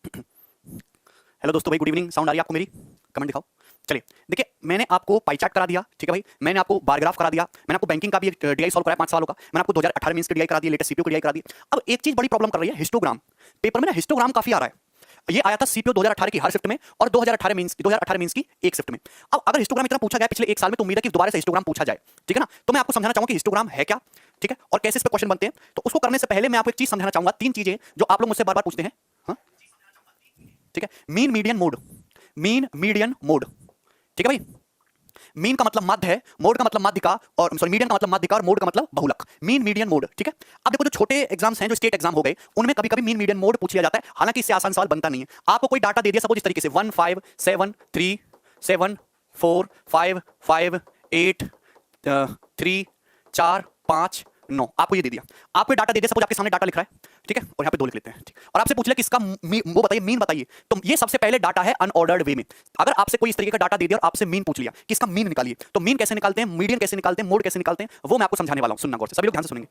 Hello दोस्तों भाई, good evening. Sound आ रही है आपको मेरी? कमेंट दिखाओ। चलिए देखिए, मैंने आपको पाई चार्ट करा दिया, ठीक है भाई। मैंने आपको बार ग्राफ करा दिया। मैंने आपको बैंकिंग का भी एक डीआई सॉल्व कराया 5 सालों का। मैंने आपको 2018 में इसके डीआई करा दिया, लेटेस्ट सीपीयू की डीआई करा दी। अब एक चीज बड़ी प्रॉब्लम कर रही है, हिस्टोग्राम। पेपर में ना हिस्टोग्राम काफी आ रहा है। ये आया था सीपीयू 2018 की हर शिफ्ट में और 2018 मेंस की एक शिफ्ट में। अब अगर हिस्टोग्राम इतना पूछा गया पिछले एक साल में, तो उम्मीद है कि दोबारा से हिस्टोग्राम पूछा जाए, ठीक है ना। तो मैं आपको समझाना चाहूंगा कि हिस्टोग्राम है क्या, ठीक है, और कैसे इस पे क्वेश्चन बनते हैं। तो उसको करने से पहले मैं आपको एक चीज समझाना चाहूंगा, 3 चीजें जो आप लोग मुझसे बार बार पूछते हैं। हाँ, ठीक है। Mean median mode, mean median mode, ठीक है भाई। मीन का मतलब मध्य है, मोड का मतलब माध्य का, और सॉरी मीडियन का मतलब माध्य का, और मोड का मतलब बहुलक। मीन मीडियन मोड, ठीक है। अब देखो, जो छोटे एग्जाम्स हैं, जो स्टेट एग्जाम हो गए, उनमें कभी कभी मीन मीडियन मोड पूछ लिया जाता है। हालांकि इससे आसान सवाल बनता नहीं है। आपको कोई डाटा दे दिया, सपोज इस तरीके से 1 5 7 3 7 4 5 5 8 3 4 5 9, आपको ये दे दिया। आपको डाटा दे दिया, सपोज आपके सामने डाटा लिख रहा है, ठीक है, और यहाँ पे 2 लिख लेते हैं, ठीक। और आपसे पूछ ले कि इसका वो बताइए, मीन बताइए। तो ये सबसे पहले डाटा है अनऑर्डर्ड वे में। अगर आपसे कोई इस तरीके का डाटा दे दिया और आपसे मीन पूछ लिया कि इसका मीन निकालिए, तो मीन कैसे निकालते हैं, मीडियन कैसे निकालते हैं, मोड कैसे निकालते हैं, वो मैं आपको समझाने वाला हूं। सुनना गौर से, सभी लोग ध्यान से सुनेंगे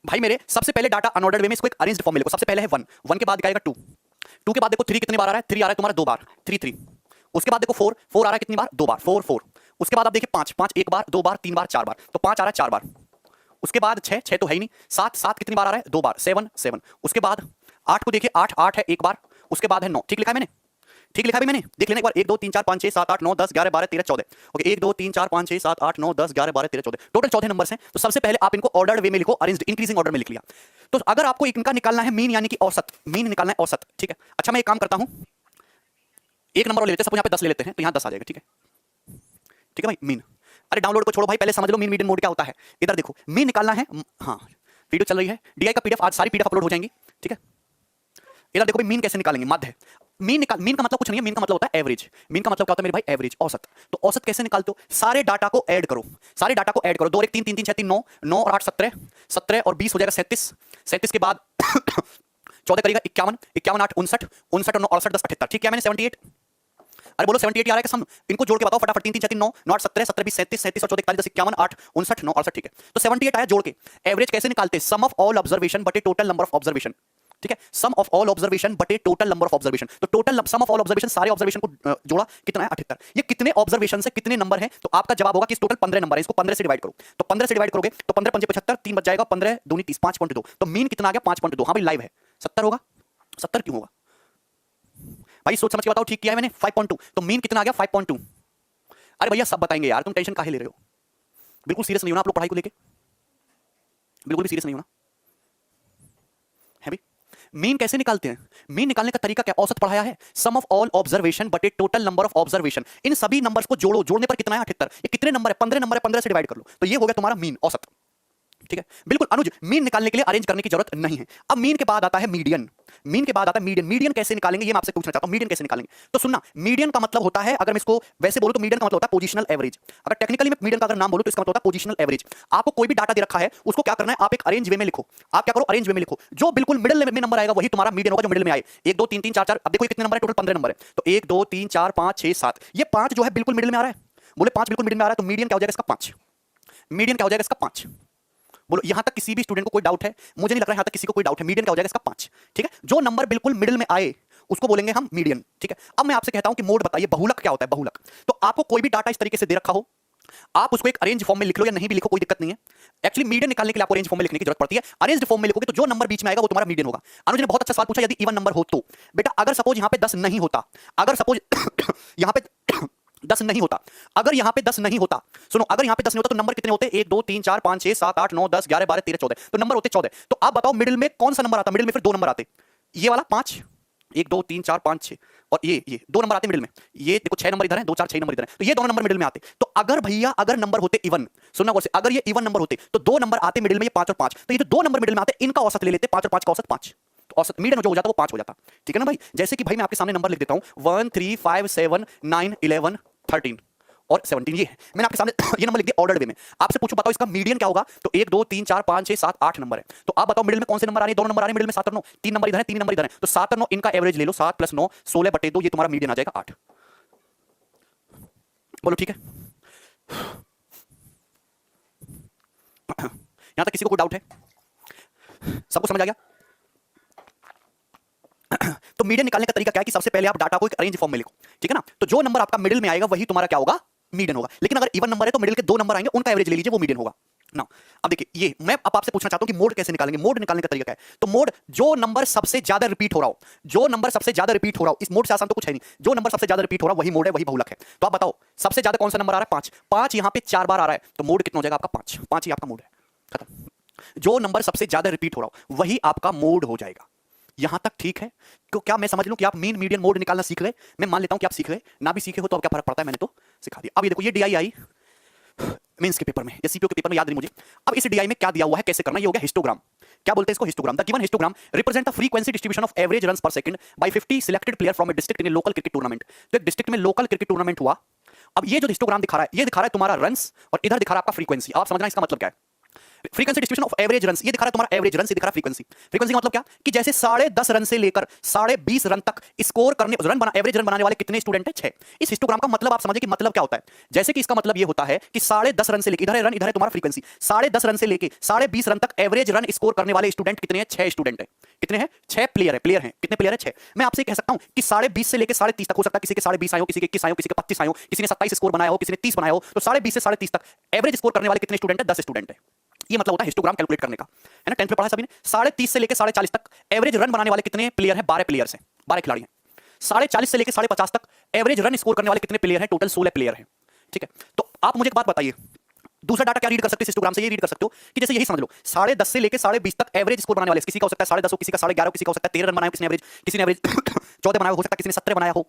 भाई मेरे। सबसे पहले डाटा अनऑर्डर्ड वे में, इसको एक अरेंज्ड फॉर्म में लिखो। सबसे पहले है 1, 1 के बाद दिखाएगा 2, 2 के बाद देखो 3 कितनी बार आ रहा है, 3 आ रहा है तुम्हारा 2 बार, 3 3। उसके बाद देखो 4, 4 आ रहा है कितनी बार, 2 बार, 4 4। उसके बाद आप देखिए 5, 5 एक बार, 2 बार, 3 बार, 4 बार, तो 5 आ रहा है 4 बार। उसके बाद 6, 6 तो है ही नहीं। 7, 7 कितनी बार आ रहा है, 2 बार, 7 7। उसके बाद 8 को देखिए, 8 8 है एक बार। उसके बाद है 9, ठीक लिखा है मैंने, ठीक लिखा है मैंने, देख लेना एक बार। 1 2 3 4 5 6 7 8 9 10 11 12 13 14। ओके, 1 2 3 4 5 6 7 8 9 10 11 12 13 14, टोटल 14 नंबर्स हैं। तो सबसे पहले आप इनको ऑर्डर्ड वे में लिखो, अरेंज्ड इंक्रीजिंग ऑर्डर में लिख लिया। तो अगर आपको इनका निकालना है मीन, यानी कि औसत, मीन निकालना है औसत, ठीक है। अच्छा, मैं एक काम करता हूं, एक नंबर और ले लेते हैं, सपोज यहाँ पे 10 ले लेते हैं, तो यहाँ 10 आ जाएगा, ठीक है, ठीक है भाई। मीन, अरे डाउनलोड को छोड़ो भाई, पहले समझ लो मीन मीडियन मोड क्या होता है। इधर देखो, मीन निकालना है। हाँ, वीडियो चल रही है, डीआई का पीडीएफ आज सारी पीडीएफ अपलोड हो जाएंगी, ठीक है। इधर देखो भाई, मीन कैसे निकालेंगे, माध्य है। मीन का मतलब कुछ नहीं है, मीन का मतलब होता है एवरेज। मीन का मतलब क्या होता है मेरे भाई, एवरेज, औसत। तो औसत कैसे निकालते हो, सारे डाटा को ऐड करो, सारे डाटा को ऐड करो। 2 और 1 3 3 3 6 3 9, 9 और 8 17, 17 और 20 हो जाएगा 37, 37 के बाद 14 करेगा 51, 51 8 59, 59 और 9 68 10 78, ठीक है मैंने 78। अरे बोलो 78 आ रहा है कि सम, इनको जोड़ के बताओ फटाफट। 3 3 6 3 9, 9 8 17, 17 20 37, 37 और 14 41 10 51 8 59 9 68, ठीक है। तो 78 आया जोड़ के। एवरेज कैसे निकालते हैं, सम ऑफ ऑल ऑब्जर्वेशन बटे टोटल नंबर ऑफ ऑब्जर्वेशन, ठीक है। सम ऑफ ऑल ऑब्जर्वेशन बटे टोटल नंबर ऑफ ऑब्जर्वेशन। तो total sum of all observation, सारे ऑब्जर्वेशन को जोड़ा, कितना है 78। ये कितने ऑब्जर्वेशन से कितने नंबर है, तो आपका जवाब होगा कि इस टोटल 15 नंबर है, इसको 15 से डिवाइड करो। तो 15 से डिवाइड करोगे तो 15 5 75, 3 बच जाएगा, 15 दूनी 30, 5.2। तो मीन कितना आ गया, 5.2। हाँ भाई लाइव है, 70 होगा। 70 क्यों होगा भाई, सोच समझ के बताओ, ठीक किया है मैंने, 5.2। तो मीन कितना आ गया, 5.2। अरे भैया सब बताएंगे यार, तुम टेंशन काहे ले रहे हो। बिल्कुल सीरियस नहीं होना आप लोग पढ़ाई को लेके, बिल्कुल भी सीरियस नहीं होना है भाई। मीन कैसे निकालते हैं, मीन निकालने का तरीका क्या, औसत पढ़ाया है। सम ऑफ ऑल ऑब्जर्वेशन बटे टोटल नंबर ऑफ ऑब्जर्वेशन। इन सभी नंबर्स को जोड़ो, जोड़ने पर कितना है 78। ये कितने नंबर है, 15 नंबर है, 15 से डिवाइड कर लो, तो ये हो गया तुम्हारा मीन, औसत, ठीक है। बिल्कुल अनुज, मीन निकालने के लिए अरेंज करने की जरूरत नहीं है। अब मीन के बाद आता है मीडियन, मीन के बाद आता है मीडियन। मीडियन कैसे निकालेंगे, ये मैं आपसे पूछना चाहता हूं, मीडियन कैसे निकालेंगे। तो सुनना, मीडियन का मतलब होता है, अगर मैं इसको वैसे बोलूं तो मीडियन का मतलब होता है पोजिशनल एवरेज। अगर टेक्निकली मैं मीडियन का अगर नाम बोलूं तो इसका मतलब होता है पोजिशनल एवरेज। आपको कोई भी डाटा दे रखा है, उसको क्या करना है, आप एक अरेंज वे में लिखो। आप क्या करो, अरेंज वे में लिखो, जो बिल्कुल मिडिल में नंबर आएगा वही तुम्हारा मीडियन होगा, जो मिडिल में आए। 1 2 3 3 4 4, अब देखो कितने नंबर है, टोटल 15 नंबर है। तो 1 2 3 4 5 6 7, ये 5 जो है बिल्कुल मिडिल में आ रहा है। बोले 5 बिल्कुल मिडिल में आ रहा है, तो मीडियन क्या हो जाएगा इसका, 5। मीडियन क्या हो जाएगा इसका, 5। बोलो यहां तक किसी भी स्टूडेंट को कोई डाउट है, मुझे नहीं लग रहा है यहां तक किसी को कोई डाउट है। मीडियन क्या हो जाएगा इसका, 5, ठीक है। जो नंबर बिल्कुल मिडिल में आए उसको बोलेंगे हम मीडियन, ठीक है। अब मैं आपसे कहता हूं कि मोड बताइए, बहुलक क्या होता है, बहुलक। तो आपको कोई भी डाटा इस तरीके से दे रखा हो, आप उसको एक अरेंज फॉर्म में लिख लो या नहीं भी लिखो, कोई दिक्कत नहीं है। एक्चुअली मीडियन निकालने के लिए आपको अरेंज फॉर्म में लिखने की जरूरत पड़ती है। अरेंज फॉर्म में लिखोगे तो जो नंबर बीच में आएगा वो तुम्हारा मीडियन होगा। अनुज ने बहुत अच्छा सवाल पूछा, यदि इवन नंबर हो तो। बेटा अगर सपोज यहां पे 10 नहीं होता, अगर सपोज यहां पे 10 नहीं होता, अगर यहां पे 10 नहीं होता, सुनो, अगर यहां पे 10 नहीं होता तो नंबर कितने होते, 1 2 3 4 5 6 7 8 9 10 11 12 13 14, तो नंबर होते 14। तो आप बताओ मिडिल में कौन सा नंबर आता, मिडिल में फिर 2 नंबर आते, ये वाला 5, 1 2 3 4 5 6, और ये 2 नंबर आते मिडिल में। ये देखो 6 नंबर इधर है, 2 4 6 नंबर इधर है, तो ये दोनों नंबर मिडिल में आते। तो अगर भैया, अगर नंबर होते इवन, सुनना गौर से, अगर ये इवन नंबर होते तो 2 नंबर आते मिडिल में, ये 5 और 5। तो ये जो 2 नंबर मिडिल में आते इनका औसत ले लेते, 5 और 5 का औसत 5। तो औसत मीडियन जो हो जाता वो 5 हो जाता, ठीक है ना भाई। जैसे कि भाई मैं आपके सामने नंबर लिख देता हूं, 1 3 5 7 9 11 13 और 17, ये है मैंने आपके सामने ये नंबर लिख दिया ऑर्डर्ड वे में। आपसे पूछो बताओ इसका मीडियन क्या होगा, तो 1 2 3 4 5 6 7 8 नंबर है। तो आप बताओ मिडिल में कौन से नंबर आ रहे हैं, दोनों नंबर आ रहे हैं मिडिल में, 7 और 9, 3 नंबर इधर है, 3 नंबर इधर है, तो 7 और 9 इनका एवरेज ले लो, 7 प्लस 9 16 बटे 2, ये तुम्हारा मीडियन आ जाएगा 8। बोलो ठीक है। यहां तक किसी को कोई डाउट है, सबको समझ आ गया। तो मीडियन निकालने का तरीका क्या है कि सबसे पहले आप डाटा को एक अरेंज फॉर्म में लिखो, ठीक है ना। तो जो नंबर आपका मिडिल में आएगा वही तुम्हारा क्या होगा, मीडियन होगा। लेकिन अगर इवन नंबर है तो मिडिल के 2 नंबर आएंगे, उनका एवरेज ले लीजिए, वो मीडियन होगा ना। अब देखिए, ये मैं अब आपसे पूछना चाहता हूं कि मोड कैसे निकालेंगे। मोड निकालने का तरीका क्या है, तो मोड जो नंबर सबसे ज्यादा रिपीट हो रहा हो, जो नंबर सबसे ज्यादा रिपीट हो रहा हो, इस मोड से आसान तो कुछ है नहीं, जो नंबर सबसे ज्यादा रिपीट हो रहा है वही मोड है, वही बहुलक है। तो आप बताओ सबसे ज्यादा कौन सा नंबर आ रहा है, 5। 5 यहां पे 4 बार आ रहा है, तो मोड कितना हो जाएगा आपका, 5। 5 ही आपका मोड है, खत्म। जो नंबर सबसे ज्यादा रिपीट हो रहा हो वही आपका मोड हो जाएगा। यहां तक ठीक है? तो क्या मैं समझ लूं कि आप मीन मीडियन मोड निकालना सीख गए? मैं मान लेता हूं कि आप सीख गए, ना भी सीखे हो तो अब क्या फर्क पड़ता है, मैंने तो सिखा दिया। अब ये देखो, ये डीआई आई मेंस के पेपर में या सीपीओ के पेपर में, याद नहीं मुझे। अब इस डीआई में क्या दिया हुआ है, कैसे करना, ये हो गया हिस्टोग्राम। क्या बोलते हैं इसको, histogram. The given histogram represent the frequency distribution of average runs per second by 50 selected player from a district in a local cricket tournament. तो एक डिस्ट्रिक्ट में लोकल क्रिकेट टूर्नामेंट हुआ। अब ये जो हिस्टोग्राम दिखा रहा है, ये दिखा रहा है तुम्हारा रन्स और इधर दिखा रहा है आपका फ्रीक्वेंसी। आप समझना इसका मतलब क्या है। Frequency distribution of average runs, ये दिखा रहा है तुम्हारा एवरेज रन्स, ये दिखा रहा है फ्रीक्वेंसी। फ्रीक्वेंसी का मतलब क्या कि जैसे 10.5 रन से लेकर 20.5 रन तक स्कोर करने, रन बना, एवरेज रन बनाने वाले कितने स्टूडेंट हैं, 6। इस हिस्टोग्राम का मतलब आप समझिए कि मतलब क्या होता है। जैसे कि इसका मतलब ये होता है कि 10.5 रन से लेकर, इधर है रन, इधर है तुम्हारा फ्रीक्वेंसी, 10.5 रन से लेकर 20.5 रन तक एवरेज रन स्कोर करने वाले स्टूडेंट कितने हैं, 6 स्टूडेंट हैं। कितने हैं, 6 प्लेयर है। प्लेयर हैं कितने, प्लेयर है 6। मैं आपसे कह सकता हूं कि 20.5 से लेकर 30.5 तक हो सकता है, किसी के 20.5 आए हो, किसी के 21 आए हो, किसी के 25 आए हो, किसी ने 27 स्कोर बनाया हो, किसी ने 30 बनाया हो। तो 20.5 से 30.5 तक एवरेज स्कोर करने वाले कितने स्टूडेंट है, 10 स्टूडेंट है। ये मतलब होता है हिस्टोग्राम कैलकुलेट करने का, है ना। 10th में पढ़ा है सभी ने। 30.5 से लेकर 40.5 तक एवरेज रन बनाने वाले कितने प्लेयर हैं, 12 प्लेयर्स हैं, 12 खिलाड़ी हैं। 40.5 से लेकर 50.5 तक एवरेज रन स्कोर करने वाले कितने प्लेयर हैं, टोटल 16 प्लेयर हैं, ठीक है। तो आप मुझे एक बात बताइए, दूसरा डाटा क्या रीड कर सकते हैं हिस्टोग्राम से, ये रीड कर सकते हो कि जैसे यही समझ लो 10.5 से लेकर 20.5 तक एवरेज स्कोर बनाने वाले, किसी का हो सकता है 10.5 हो, किसी का 11.5, किसी का हो सकता है 13 रन बनाया हो, किसी ने एवरेज 14 बनाया हो सकता है किसी ने 17 बनाया हो।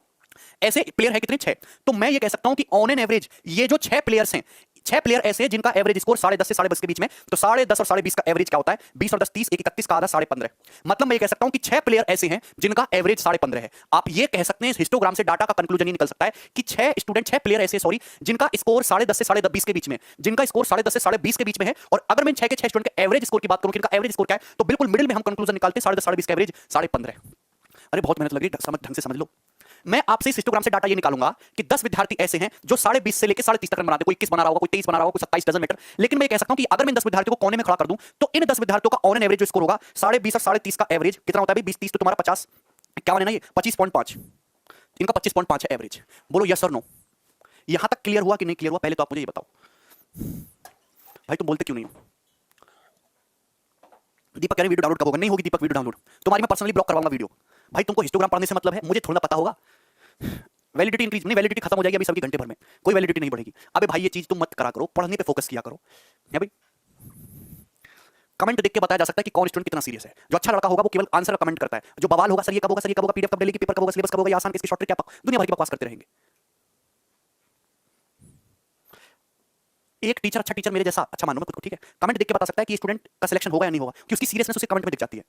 ऐसे प्लेयर है कितने, 6। तो मैं ये कह सकता हूं कि ऑन एन एवरेज ये जो 6 प्लेयर्स हैं, 6 प्लेयर ऐसे हैं जिनका एवरेज स्कोर 10.5 से 20.5 के बीच में। तो 10.5 और 20.5 का एवरेज क्या होता है, 20 और 10 30, 1 31 का आधा 15.5। मतलब मैं ये कह सकता हूं कि 6 प्लेयर ऐसे हैं जिनका एवरेज 15.5 है। आप ये कह सकते हैं, इस हिस्टोग्राम से डाटा का कंक्लूजन ये निकल सकता है कि 6 प्लेयर ऐसे, सॉरी, जिनका स्कोर 10.5 से 20 के बीच में, जिनका स्कोर 10.5 से 20 के बीच में है। और अगर मैं 6 के 6 स्टूडेंट के एवरेज स्कोर की बात करूं कि इनका एवरेज स्कोर क्या है, तो बिल्कुल मिडिल में हम कंक्लूजन निकालते हैं 10.5 का एवरेज 15.5। अरे बहुत मेहनत लग रही है, ढंग से समझ लो। मैं आपसे इस हिस्टोग्राम से डाटा ये निकालूंगा कि 10 विद्यार्थी ऐसे हैं जो 20.5 से लेकर 30.5 तक रन बनाते हैं। कोई 21 बना रहा होगा, कोई 23 बना रहा होगा, कोई 27, डजंट मैटर। लेकिन मैं ये कह सकता हूं कि अगर मैं इन 10 विद्यार्थियों को कोने में खड़ा कर दूं तो इन 10 विद्यार्थियों का ऑन एन एवरेज जो स्कोर होगा 20.5 और 30.5 का एवरेज कितना होता है, 20 30 तो तुम्हारा 50, क्या है ना, ये 25.5, इनका 25.5 है एवरेज। बोलो यस और नो। यहां तक क्लियर हुआ कि नहीं क्लियर हुआ, पहले तो आप मुझे ये बताओ। भाई तुम बोलते क्यों नहीं हो? दीपक कह रहे वीडियो डाउनलोड कब होगा, नहीं होगी दीपक वीडियो डाउनलोड, तुम्हारी मैं पर्सनली ब्लॉक करवाऊंगा वीडियो। भाई तुमको हिस्टोग्राम पढ़ने से मतलब है, मुझे थोड़ा पता होगा। वैलिडिटी इंक्रीज नहीं, वैलिडिटी खत्म हो जाएगी अभी सबकी घंटे भर में, कोई वैलिडिटी नहीं बढ़ेगी। अबे भाई ये चीज तुम मत करा करो, पढ़ने पे फोकस किया करो, है भाई। कमेंट देख के बताया जा सकता है कि कौन स्टूडेंट कितना सीरियस है। जो अच्छा लड़का होगा वो केवल आंसर का कमेंट करता है, जो बवाल होगा सर ये कब होगा, सर ये कब होगा, पीडीएफ कब मिलेगी, पेपर कब होगा, सिलेबस कब होगा, ये आसान किसकी शॉर्ट ट्रिक, क्या दुनिया भर की बकवास करते रहेंगे। एक टीचर, अच्छा टीचर मेरे जैसा, अच्छा मानो मैं खुद को, ठीक है, कमेंट देख के बता सकता है कि स्टूडेंट का सिलेक्शन होगा या नहीं होगा, कि उसकी सीरियसनेस उसे कमेंट में दिख जाती है।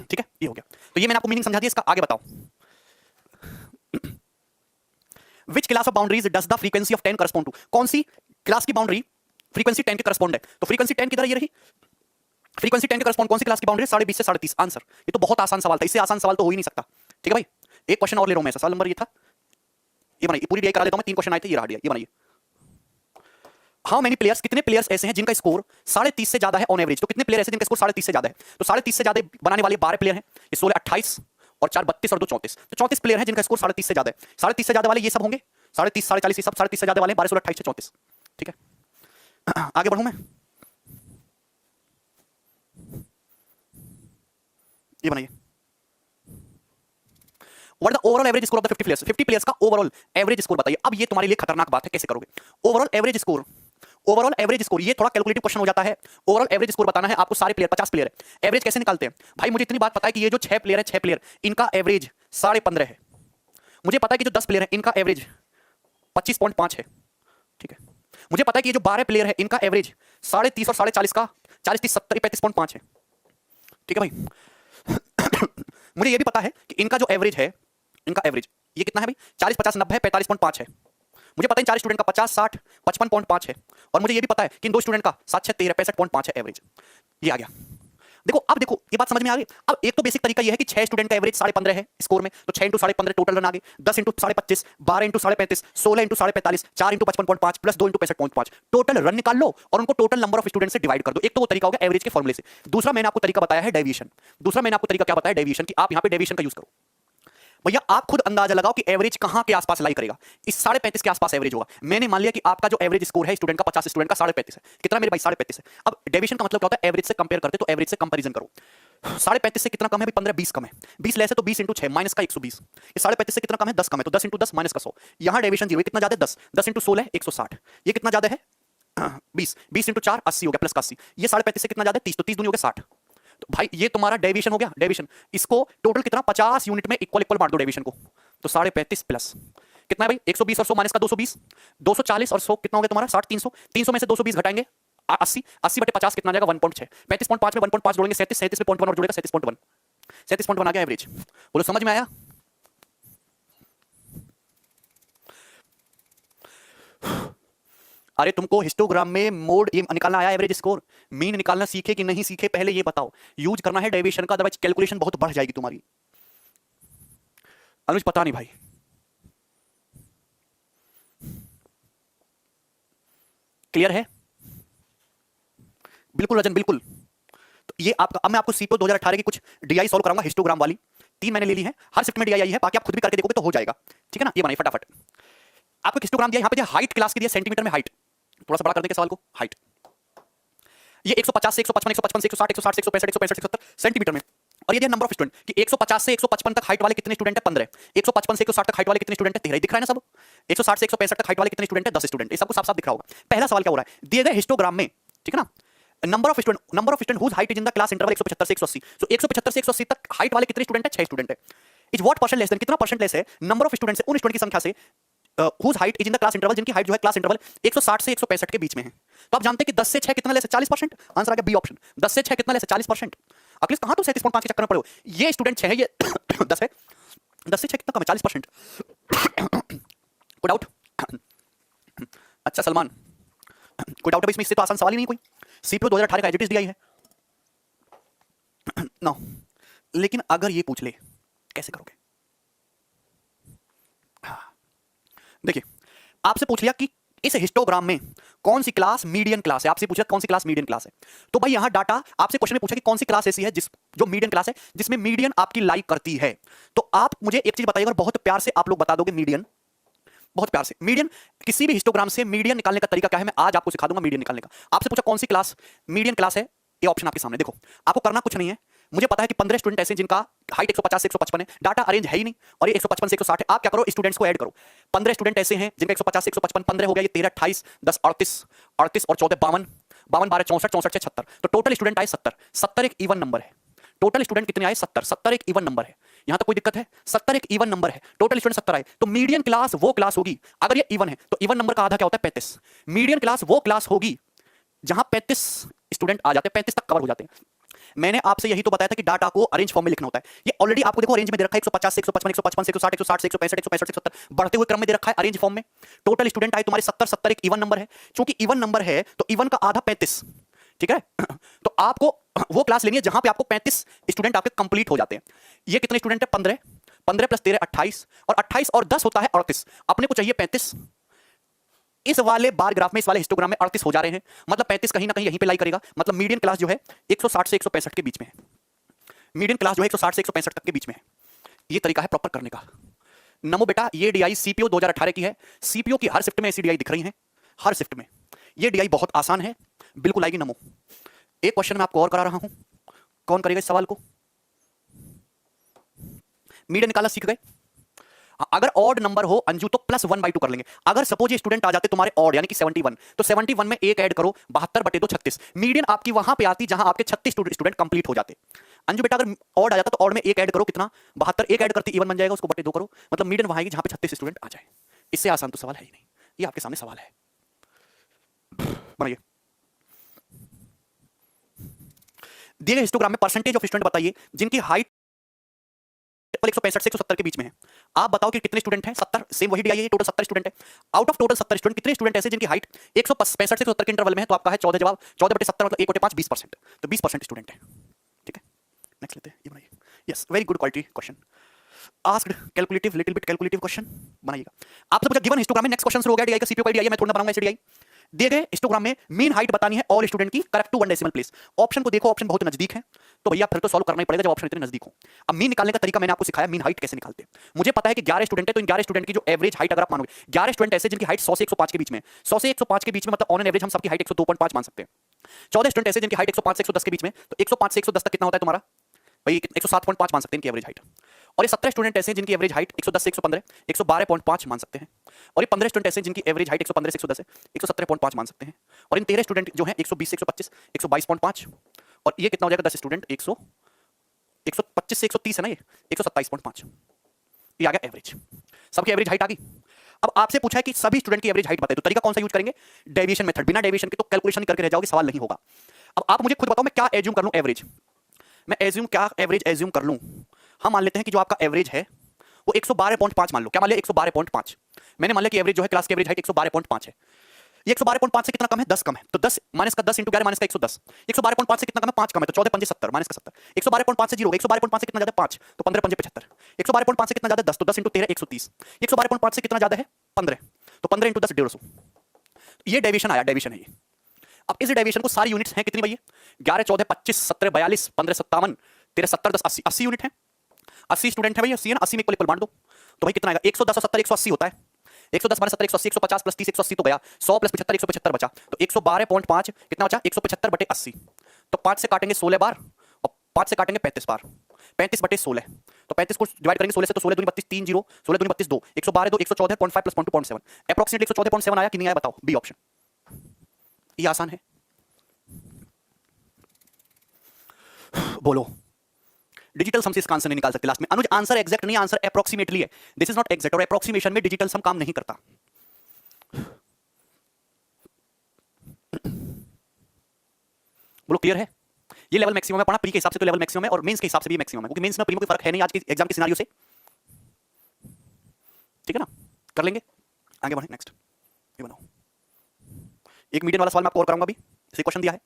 ठीक है, ये हो गया। तो ये मैंने आपको मीनिंग समझा दिया, इसका आगे बताओ। Which class of boundaries does the frequency of 10 correspond to, कौन सी क्लास की बाउंड्री फ्रीक्वेंसी 10 के करस्पॉन्ड है। तो फ्रीक्वेंसी 10 किधर, ये रही फ्रीक्वेंसी 10 के करस्पॉन्ड, कौन सी क्लास की बाउंड्री, 20.5 से 30.5। आंसर, ये तो बहुत आसान सवाल था, इससे आसान सवाल तो हो ही नहीं सकता। ठीक है भाई, एक क्वेश्चन और ले रहा हूं मैं, सवाल नंबर ये था, ये बनाइए, पूरी डीआई करा देता हूं मैं, 3 क्वेश्चन आए थे, ये रहा डीआई, ये बनाइए। हाउ मेनी प्लेयर्स, कितने प्लेयर्स ऐसे हैं जिनका स्कोर 30.5 से ज्यादा है ऑन एवरेज। तो कितने प्लेयर ऐसे जिनका स्कोर 30.5 से ज्यादा है, तो 30.5 से ज्यादा बनाने वाले 12 प्लेयर हैं, ये 16 28 और 4 32 और 2 34, तो 34 प्लेयर हैं जिनका स्कोर 30.5 से ज्यादा है। 30.5 से ज्यादा वाले ये सब होंगे, 30.5 40 ये सब 30.5 से ज्यादा वाले 12 16 28 34। ठीक है, आगे बढ़ूं मैं, ये बनाइए। What the overall average score of the 50 players, 50 players का ओवरऑल एवरेज स्कोर बताइए। अब ये तुम्हारे लिए खतरनाक बात है, कैसे करोगे overall average score. Overall average score ये थोड़ा कैलकुलेटिव क्वेश्चन हो जाता है। ओवरऑल एवरेज स्कोर बताना है आपको, सारे प्लेयर 50 प्लेयर है, एवरेज कैसे निकालते हैं भाई। मुझे इतनी बात पता है कि ये जो 6 प्लेयर है, 6 प्लेयर इनका एवरेज 15.5 है। मुझे पता है कि जो 10 प्लेयर है इनका एवरेज 25.5 है। ठीक है, मुझे पता है कि ये जो 12 प्लेयर है इनका एवरेज 30.5 और 40.5 का 40 30 70 35.5 है। ठीक है भाई, मुझे ये भी पता है कि इनका जो एवरेज है, इनका एवरेज ये कितना है भाई, 40 50 90 है, 45.5 है। मुझे पता है इन 4 स्टूडेंट का 50 60 55.5 है, और मुझे ये भी पता है कि इन 2 स्टूडेंट का 7 6 13 65.5 है एवरेज। ये आ गया। देखो अब देखो ये बात समझ में आ गई। अब एक तो बेसिक तरीका ये है कि 6 स्टूडेंट का एवरेज 15.5 है स्कोर में, तो 6 इंटू 15.5 टोटल रन आ गए, 10 into 25.5, 12 into 35.5, 16 into 45.5, 4 into 55.5 plus 2 into 65.5, total run निकाल लो और उनको टोटल नंबर ऑफ स्टूडेंट से डिवाइड कर दो। एक तो वो तरीका हो गया एवरेज के फॉर्मूले से। दूसरा मैंने आपको तरीका बताया है डेविएशन। दूसरा मैंने आपको तरीका क्या बताया डेविएशन की, आप यहां पे डेविएशन का यूज करो। भैया आप खुद अंदाजा लगाओ कि एवरेज कहां के आसपास लाई करेगा। इस 35.5 के आसपास एवरेज होगा। मैंने मान लिया कि आपका जो एवरेज स्कोर है स्टूडेंट का 50 स्टूडेंट का 35.5 है। कितना मेरे भाई 35.5 है। अब डेविएशन का मतलब क्या होता है, एवरेज से कंपेयर करते तो एवरेज से कंपैरिजन करो। 35.5 से कितना कम है भाई, 15 20 कम है। 20 लेस है तो 20 इंटू 6 माइनस का 120। ये 35.5 से कितना कम है, 10 कम है, तो 10 इंटू 10 माइनस का 100। यहां डेविएशन 0 कितना ज्यादा है, 10। 10 इंटू 16 160। ये कितना ज्यादा है 20। 20 इंटू 4 80 हो गया प्लस का 80। ये 35.5 से कितना ज्यादा है 30, तो 30 दूनी हो गया 60। तो भाई ये तुम्हारा डेविएशन हो गया। डेविएशन इसको टोटल कितना 50 यूनिट में इक्वल इक्वल बांट दो डेविएशन को, तो 35.5 प्लस कितना है भाई 120 और 100 माइनस का 220, 240 और 100 कितना हो गया तुम्हारा 60, 300। 300 में से 220 घटाएंगे 80, 80 बटे 50 कितना आ जाएगा 1.6। 35.5 में 1.5 जोड़ेंगे 37, 37 में 0.1 और जोड़ेगा 37.1, 37.1 आ गया एवरेज। बोलो समझ में आया। अरे तुमको हिस्टोग्राम में मोड निकालना आया, एवरेज स्कोर मीन निकालना सीखे कि नहीं सीखे पहले ये बताओ। यूज करना है डेविएशन का, अदरवाइज कैलकुलेशन बहुत बढ़ जाएगी तुम्हारी। अनुज पता नहीं भाई, क्लियर है बिल्कुल रजन बिल्कुल। तो ये आपका, अब मैं आपको सीपीओ 2018 की कुछ डीआई सॉल्व कराऊंगा हिस्टोग्राम वाली। 3 मैंने ले ली है, हर शिफ्ट में डीआई आई है, बाकी आप खुद भी करके देखोगे तो हो जाएगा। ठीक है ना, ये बनाइए फटाफट। आपको हिस्टोग्राम दिया, यहां पे हाइट क्लास के दिया सेंटीमीटर में हाइट। थोड़ा सा बड़ा कर देंगे सवाल को, हाइट ये 150 से 155 155 से 160 160 से 165 165 170 सेंटीमीटर में। और ये दिया नंबर ऑफ स्टूडेंट कि 150 से 155 तक हाइट वाले कितने स्टूडेंट है 15, 155 से 160 तक हाइट वाले कितने स्टूडेंट है 13। दिख रहा है ना सब। 160 से 165 तक हाइट वाले कितने स्टूडेंट है 10 स्टूडेंट। ये सबको साफ साफ दिख रहा होगा। पहला सवाल क्या हो रहा है, दिए गए हिस्टोग्राम में, ठीक है ना, number of student whose height is in the class interval 175 से 180। तो 175 से 180 तक हाइट वाले कितने स्टूडेंट है 6 स्टूडेंट है। Is what percent less than, कितना परसेंट लेस है नंबर ऑफ स्टूडेंट से उन स्टूडेंट की संख्या से whose height is in the class interval, जिनकी हाइट जो है क्लास इंटरवल 160 से 165 के बीच में है। तो आप जानते हैं कि 10 से 6 कितना लेस है 40%। आंसर आ गया बी ऑप्शन, 10 से 6 कितना लेस है 40%। अखिलेश कहां तो 37.5 के चक्कर में पड़े हो। ये स्टूडेंट 6 है, ये 10 है, 10 से 6 कितना कम है 40%। कोई डाउट? अच्छा सलमान कोई डाउट है इसमें, इससे तो आसान सवाल ही नहीं कोई। सीपीओ 2018 का एज इट इज दिया ही है नो। लेकिन अगर ये पूछ ले कैसे करोगे, देखिए आपसे पूछ लिया कि इस हिस्टोग्राम में कौन सी क्लास मीडियन क्लास है। आपसे पूछा कौन सी क्लास मीडियन क्लास है, तो भाई यहां डाटा आपसे क्वेश्चन में पूछा कि कौन सी क्लास ऐसी है जिस जो मीडियन क्लास है जिसमें मीडियन आपकी लाइक करती है। तो आप मुझे एक चीज बताइएगा, बहुत प्यार से आप लोग बता दोगे मीडियन, बहुत प्यार से। मीडियन, किसी भी हिस्टोग्राम से मीडियन निकालने का तरीका क्या है, मैं आज आपको सिखा दूंगा मीडियन निकालने का। आपसे पूछा कौन सी क्लास मीडियन क्लास है, ये ऑप्शन आपके सामने। देखो आपको करना कुछ नहीं है, मुझे पता है कि 15 स्टूडेंट ऐसे जिनका हाइट 150 से 155 है, डाटा अरेंज है ही नहीं, और ये 155 से 160 है। आप क्या करो, स्टूडेंट्स को ऐड करो। 15 स्टूडेंट ऐसे हैं जिनका 150 से 155, 15 हो गया, ये 13 28 10 38 38 और 14 52 52 12 64 64 से 76, तो टोटल स्टूडेंट आए 70। 70 एक इवन नंबर है। टोटल स्टूडेंट कितने आए 70। 70 एक इवन नंबर है, यहां तक कोई दिक्कत है। 70 एक इवन नंबर है, टोटल स्टूडेंट 70 आए, तो मीडियन क्लास वो क्लास होगी, अगर ये इवन है तो इवन नंबर का आधा क्या होता है 35। मीडियन क्लास वो क्लास होगी जहां 35 स्टूडेंट आ जाते हैं, 35 तक कवर हो जाते हैं। मैंने आपसे यही तो बताया था कि डाटा को अरेंज फॉर्म में लिखना होता है। ये ऑलरेडी आपको देखो अरेंज में दे रखा है 150 से 155 155 से 160 160 से 165 165 से 170 बढ़ते हुए क्रम में दे रखा है अरेंज फॉर्म में। टोटल स्टूडेंट आए तुम्हारे 70। 70 एक इवन नंबर है, क्योंकि इवन नंबर है तो इवन का आधा 35, ठीक है। तो आपको वो क्लास लेनी है जहां पे आपको 35 स्टूडेंट आपके कंप्लीट हो जाते हैं। ये कितने स्टूडेंट है 15, 15 प्लस 13 28, और 28 और 10 होता है 38। अपने को चाहिए 35। इस वाले बार ग्राफ में, इस वाले हिस्टोग्राम में 38 हो जा रहे हैं, मतलब 35 कहीं ना कहीं यहीं पे लाई करेगा। मतलब मीडियन क्लास जो है 160 से 165 के बीच में है। मीडियन क्लास जो है 160 से 165 तक के बीच में है। ये तरीका है प्रॉपर करने का। नमो बेटा, ये डीआई सीपीओ 2018 की है। सीपीओ की हर शिफ्ट में ऐसी डीआई दिख रही है, हर शिफ्ट में। ये डीआई बहुत आसान है, बिल्कुल आएगी नमो। एक क्वेश्चन मैं आपको और करा रहा हूं, कौन करेगा इस सवाल को। मीडियन निकालना सीख गए। अगर ऑड नंबर हो अंजू तो +1/2 कर लेंगे। अगर सपोज ये स्टूडेंट आ जाते तुम्हारे ऑड यानी कि 71, तो 71 में एक ऐड करो, 72 बटे 2 36। मीडियन आपकी वहां पे आती जहां आपके 36 स्टूडेंट कंप्लीट हो जाते। अंजू बेटा अगर ऑड आ जाता तो ऑड में एक ऐड करो, कितना 72, एक ऐड करती इवन बन जाएगा, उसको बटे 2 करो, मतलब मीडियन वहां आएगी जहां पे 36 स्टूडेंट आ जाए। इससे आसान तो सवाल है ही नहीं, ये आपके सामने सवाल है, बनाइए। दिए गए हिस्टोग्राम में परसेंटेज ऑफ स्टूडेंट बताइए जिनकी हाइट 165 से 170 के बीच में है। आप बताओ कि कितने स्टूडेंट हैं 70। सेम वही डीआई है, टोटल 70 स्टूडेंट है। आउट ऑफ टोटल 70 स्टूडेंट कितने स्टूडेंट ऐसे जिनकी हाइट 165 से 170 के इंटरवल में है, तो आपका है 14 जवाब, 14 बटे 70 मतलब 1 बटे 5 20%, तो 20% स्टूडेंट है। नेक्स्ट लेते हैं, ये बनाइए। Yes, very good quality question. Asked calculative, little bit calculative question बनाइएगा। आपसे पूछा गिवन हिस्टोग्राम में, नेक्स्ट क्वेश्चन शुरू हो गया डीआई का, सीपीयू का डीआई मैं थोड़ा बनाऊंगा ऐसे डीआई। दिए गए हिस्टोग्राम में मीन हाइट बतानी है ऑल स्टूडेंट की, correct to 1 decimal place. Option को देखो, ऑप्शन बहुत नजदीक है, तो भैया फिर तो सॉल्व करना ही पड़ेगा जब ऑप्शन इतने नजदीक हो। अब मीन निकालने का तरीका मैंने आपको सिखाया, मीन हाइट कैसे निकालते हैं। मुझे पता है कि 11 स्टूडेंट है, तो इन 11 स्टूडेंट की जो एवरेज हाइट अगर आप मानोगे, 11 स्टूडेंट ऐसे जिनकी हाइट 100 से 105 के बीच में, 100 से 105 के बीच में, मतलब ऑन एन एवरेज हम सबकी हाइट 102.5 मान सकते हैं। 14 स्टूडेंट ऐसे जिनकी हाइट 105 से 110 के बीच में, तो 105 से 110 तक कितना होता है तुम्हारा भाई, 107.5 मान सकते हैं इनकी एवरेज हाइट। और ये 17 स्टूडेंट ऐसे हैं जिनकी एवरेज हाइट 110 से 115, 112.5 मान सकते हैं। और ये 15 स्टूडेंट ऐसे हैं जिनकी एवरेज हाइट 115 से 110 है, 117.5 मान सकते हैं। और इन 13 स्टूडेंट जो हैं 120 से 125, 122.5, और ये कितना हो जाएगा 10 स्टूडेंट 125 से 130 है ना, ये 127.5। ये आ गया एवरेज, सबकी एवरेज हाइट आ गई। अब आपसे पूछा है कि सभी स्टूडेंट की एवरेज हाइट बताइए, तो तरीका कौन सा यूज करेंगे, डेविएशन मेथड। बिना डेविएशन के तो कैलकुलेशन करके रह जाओगे, सवाल नहीं होगा। अब आप मुझे खुद बताओ, मैं क्या एज्यूम कर लूं एवरेज, मैं एज्यूम क्या एवरेज एज्यूम कर लूं। हम मान लेते हैं कि जो आपका एवरेज है वो 112.5 मान लो, क्या मान लिया 112.5। मैंने मान लिया कि एवरेज जो है क्लास की एवरेज हाइट 112.5 है। ये 112.5 से कितना कम है, 10 कम है, तो 10 माइनस का 10 इंटू 11 माइनस का 110। 112.5 से कितना कम है, 5 कम है, तो 14 पंजे 70 माइनस का 70। 112.5 से 0 112.5 से कितना ज्यादा 5, तो 15 पंजे 75। 112.5 से कितना ज्यादा 10, तो 10 इंटू 13 130। 112.5 से कितना ज्यादा है 15, तो 15 इंटू 10 150। ये डेविएशन आया, डेविएशन है ये। अब इस डेविएशन को सारी यूनिट्स हैं कितनी भैया, 11 14 25 17 42 15 57 13 70 10 80, 80 यूनिट है। 80 स्टूडेंट है भैया, 80 है ना, 80 में इक्वल बांट दो, तो भाई कितना आएगा 110 और 70 180 होता है। 110 माइनस 70 180, 150 प्लस 30 180 तो गया, 100 प्लस 75 175 बचा, तो 112.5 कितना बचा 175 बटे 80। तो 5 से काटेंगे 16 बार और 5 से काटेंगे 35 बार, 35 बटे 16, तो 35 को डिवाइड करेंगे 16 से, तो 16 दूनी 32 3 0, 16 दूनी 32 2, 112 2 114.5 प्लस 0.7, अप्रॉक्सीमेटली 114.7 आया कि नहीं आया बताओ, बी ऑप्शन। ये आसान है, बोलो। डिजिटल सम से इसका आंसर नहीं निकाल सकते लास्ट में। अनुज आंसर एग्जैक्ट नहीं, आंसर अप्रोक्सीमेटली है, दिस इज नॉट एग्जैक्ट, और अप्रोक्सीमेशन में डिजिटल सम काम नहीं करता। बोलो क्लियर है। ये लेवल मैक्सिमम है, पढ़ा प्री के हिसाब से तो लेवल मैक्सिमम है, और मेंस के हिसाब से भी मैक्सिमम है, क्योंकि मेंस में प्री में कोई फर्क है नहीं आज के एग्जाम के सिनारियो से, ठीक है ना। कर लेंगे, आगे बढ़े, नेक्स्ट ये बनाओ। एक मीडियन वाला सवाल मैं आपको और कराऊंगा अभी, इसे क्वेश्चन दिया है।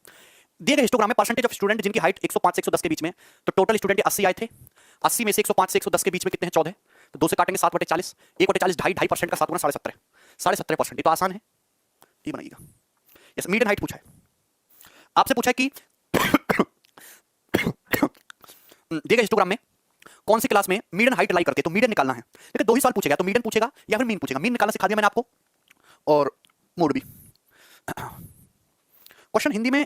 दिए गए हिस्टोग्राम में परसेंटेज ऑफ स्टूडेंट जिनकी हाइट 105 से 110 के बीच में, तो टोटल स्टूडेंट 80 आए थे, 80 में से 105 से 110 के बीच में कितने हैं 14, तो 2 से काटेंगे 7 बटे 40, 1 बटे 40 2.5% का 7 गुना 17.5, 17.5%, ये तो आसान है, ये बनाइएगा। यस, मीडियन हाइट पूछा है आपसे, पूछा है कि दिए गए हिस्टोग्राम में कौन सी क्लास में मीडियन हाइट लाई करके, तो मीडियन निकालना है। देखिए 2 ही सवाल पूछेगा, तो मीडियन पूछेगा या फिर मीन पूछेगा। मीन निकालना सिखा दिया मैंने आपको, और मोड भी। क्वेश्चन हिंदी में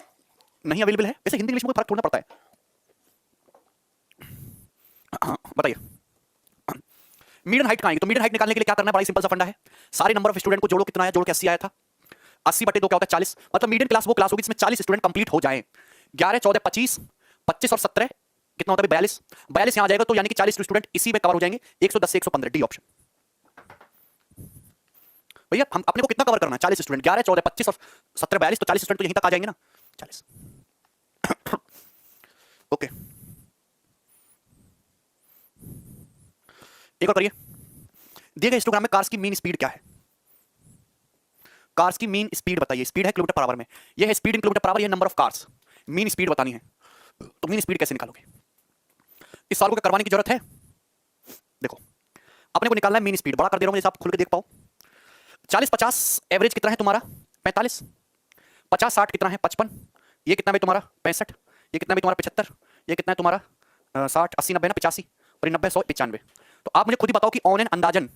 नहीं अवेलेबल है, वैसे हिंदी इंग्लिश में कोई फर्क थोड़ा पड़ता है, बताइए। मीडियन हाइट कहां आएगी, तो मीडियन हाइट निकालने के लिए क्या करना है, बड़ा सिंपल सा फंडा है, सारे नंबर ऑफ स्टूडेंट को जोड़ो, कितना आया, जोड़ के 80 आया था, 80 बटे 2 क्या होता है 40, मतलब मीडियन क्लास वो क्लास होगी जिसमें 40 स्टूडेंट कंप्लीट हो जाए। 11 14 25 25 और 17 कितना होता है 42, 42 यहां आ जाएगा, तो यानी कि 40 स्टूडेंट इसी में कवर हो जाएंगे, 110 से 115, डी ऑप्शन। भैया हम अपने को कितना कवर करना है, 40 स्टूडेंट, 11 14 25 और 17 42, तो 40 स्टूडेंट तो यहीं तक आ जाएंगे ना, 40। ओके, एक और करिए। दिए गए हिस्टोग्राम में कार्स की मीन स्पीड क्या है, कार्स की मीन स्पीड बताइए। स्पीड है किलोमीटर पर आवर में, यह है speed in kilometre per hour, यह number of cars, mean speed बतानी है, तो मीन स्पीड कैसे निकालोगे, इस सवाल को करवाने की जरूरत है। देखो अपने को निकालना है मीन स्पीड, बड़ा कर दे रहा हूं जैसे आप खुल के देख पाओ। 40 50 एवरेज कितना है तुम्हारा 45, 50 60 कितना है 55, ये कितना है तुम्हारा 65, ये कितना है तुम्हारा 75, ये कितना है तुम्हारा 60 80 90 ना 85, और 90 100 95। तो आप मुझे खुद ही बताओ कि ऑन एन अंदाजन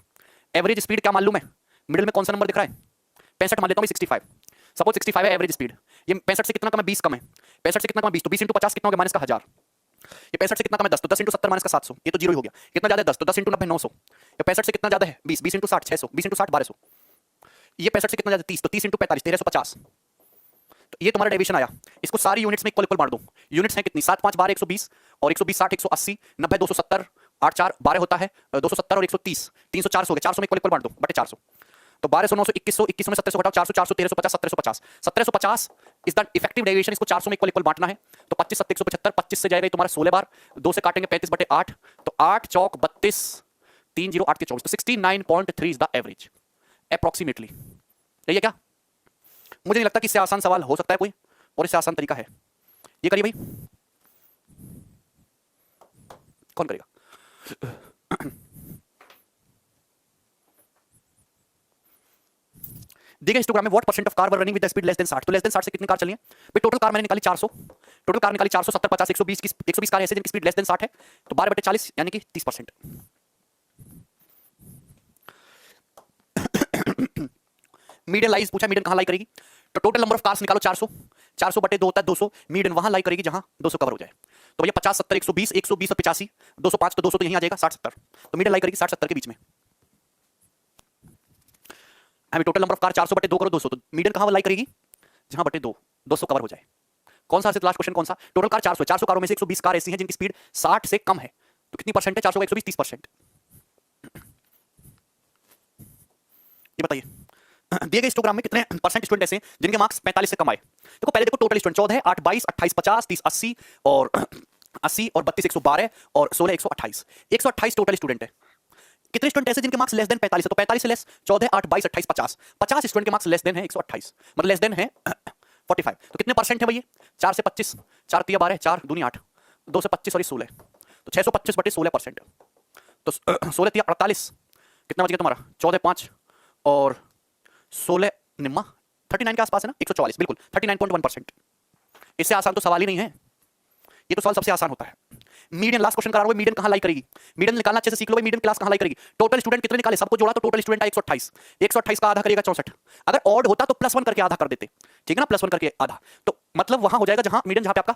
एवरेज स्पीड क्या मान लूं मैं, मिडिल में कौन सा नंबर दिख रहा है, 65 मान लेता हूं, 65, सपोज 65 है एवरेज स्पीड, ये 65 से कितना कम है 20 कम है, 65 से कितना कम है 20, तो 20 इंटू 50 कितना हो गया माइनस का 1000, ये 65 से कितना कम है 10, तो 10 इंटू 70 माइनस का 700, ये तो जीरो ही हो गया, कितना ज्यादा है 10, तो 10 इंटू 90 900, ये 65 से कितना ज्यादा है 20, 20 इंटू 60 600, 20 इंटू 60 1200, ये 65 से कितना ज्यादा 30, तो 30 इंटू 45 1350, तो ये तुम्हारा डेविएशन आया। इसको सारी यूनिट्स में इक्वल इक्वल बांट दो, यूनिट्स हैं कितनी 7 5 12 120 और 120 60 180 90 270 8 4 12 होता है 270 और 130 300 400 हो गया, 400 में इक्वल इक्वल बांट दो बटे 400, तो 1200 900 2100 2100 में 700 घटाओ 400 400 1350 1750 1750 इज द इफेक्टिव डेविएशन, इसको 400 में इक्वल इक्वल बांटना है, तो 25 7 175 25 से जाएगा तुम्हारा 16 बार, 2 से काटेंगे 35 बटे 8, तो 8 चौक 32 3 0 8 के 24, तो 69.3 इज द एवरेज अप्रॉक्सीमेटली। यही है क्या, मुझे नहीं लगता कि इससे आसान सवाल हो सकता है कोई, और इससे आसान तरीका है, ये करिए भाई। कौन करेगा? देखिए हिस्टोग्राम में what percent of car were running with the speed less than 60, तो लेस देन 60 से कितनी कार चली है भाई? टोटल कार मैंने निकाली 400, टोटल कार निकाली 400, 70 50 120 की 120 कार ऐसे जिनकी स्पीड लेस देन 60 है, तो 12/40 यानी कि 30%। मीडियन लाइज पूछा, मीडियन कहां लाई करेगी? तो टोटल नंबर ऑफ कार्स निकालो 400, 400/2 होता है 200, मीडियन वहां लाई करेगी जहां 200 कवर हो जाए। तो भैया 50 70 120 120 और 85 205, तो 200 तो यहीं आ जाएगा 60 70, तो मीडियन लाई करेगी 60 70 के बीच में। हमें टोटल नंबर ऑफ कार 400/2 करो 200, तो मीडियन कहां लाई करेगी? जहां बटे 2 200 कवर हो जाए। कौन सा है लास्ट क्वेश्चन? कौन सा? टोटल कार 400, 400 कारों में से 120 कार ऐसी हैं जिनकी स्पीड 60 से कम है, तो कितनी परसेंट है? 400 का 120 30%। ये बताइए दिए गए हिस्टोग्राम में कितने परसेंट स्टूडेंट ऐसे हैं जिनके मार्क्स 45 से कम आए? देखो पहले देखो टोटल स्टूडेंट 14 8 22 28 50 30 80 और 80 और 32 112 और 16 128, 128 टोटल स्टूडेंट है। कितने स्टूडेंट ऐसे जिनके मार्क्स लेस देन 45 है? तो 45 से लेस 14 8 22 28 50, 50 स्टूडेंट के मार्क्स लेस देन है 128, मतलब लेस देन है 45। तो कितने परसेंट है भैया? 4 से 25, 4 3 12 4 दूनी 8, 2 से 25 और 16, तो 625/16%। तो 16 3 48, कितना बच गया तुम्हारा? 14 5 और 16 निम्मा 39 के आसपास है ना, 144, बिल्कुल 39.1%। इससे आसान तो सवाल ही नहीं है, ये तो सवाल सबसे आसान होता है। मीडियन लास्ट क्वेश्चन करा रहा हूं, मीडियन कहां लाई करेगी? मीडियन निकालना अच्छे से सीख लो भाई, मीडियन क्लास कहां लाई करेगी? टोटल स्टूडेंट कितने निकाले? सबको जोड़ा तो टोटल स्टूडेंट आया 128, 128 का आधा करेगा 64, अगर ऑड होता तो +1 करके आधा कर देते, ठीक है ना, +1 करके आधा, तो मतलब वहां हो जाएगा जहां मीडियन, जहां पे आपका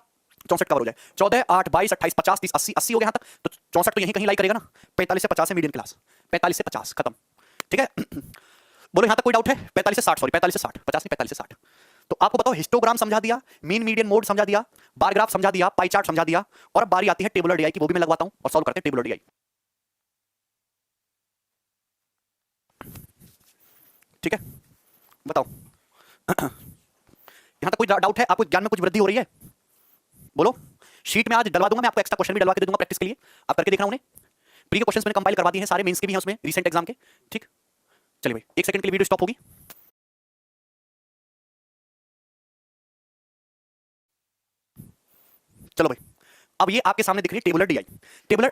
64 कवर हो जाए। 14 8 22 28 50 30 80, 80 हो गया यहां तक, तो 64 तो यहीं कहीं लाई करेगा ना। 45 से 50 है मीडियन क्लास, 45 से 50 खत्म, ठीक है। बोलो यहां तक कोई डाउट है? 45 से 60, सॉरी 45 से 60, 50 नहीं 45 से 60। तो आपको बताओ हिस्टोग्राम समझा दिया, मीन मीडियन मोड समझा दिया, बार ग्राफ समझा दिया, पाई चार्ट समझा दिया, और अब बारी आती है टेबुलर डीआई की, वो भी मैं लगवाता हूं और सॉल्व करते हैं टेबुलर डीआई। ठीक है बताओ यहां तक कोई डाउट है? आपको ज्ञान में कुछ वृद्धि हो रही है? बोलो। शीट में आज डलवा दूंगा मैं आपको, एक्स्ट्रा क्वेश्चन भी डलवा के दे दूंगा प्रैक्टिस के लिए, आप करके देखना उन्हें। प्री के क्वेश्चंस मैंने कंपाइल करवा दिए हैं सारे, मेंस के भी हैं उसमें, रीसेंट एग्जाम के। ठीक चलिए भाई, एक सेकंड के लिए वीडियो स्टॉप होगी। चलो भाई, अब ये आपके सामने दिख रही है tabular DI, tabular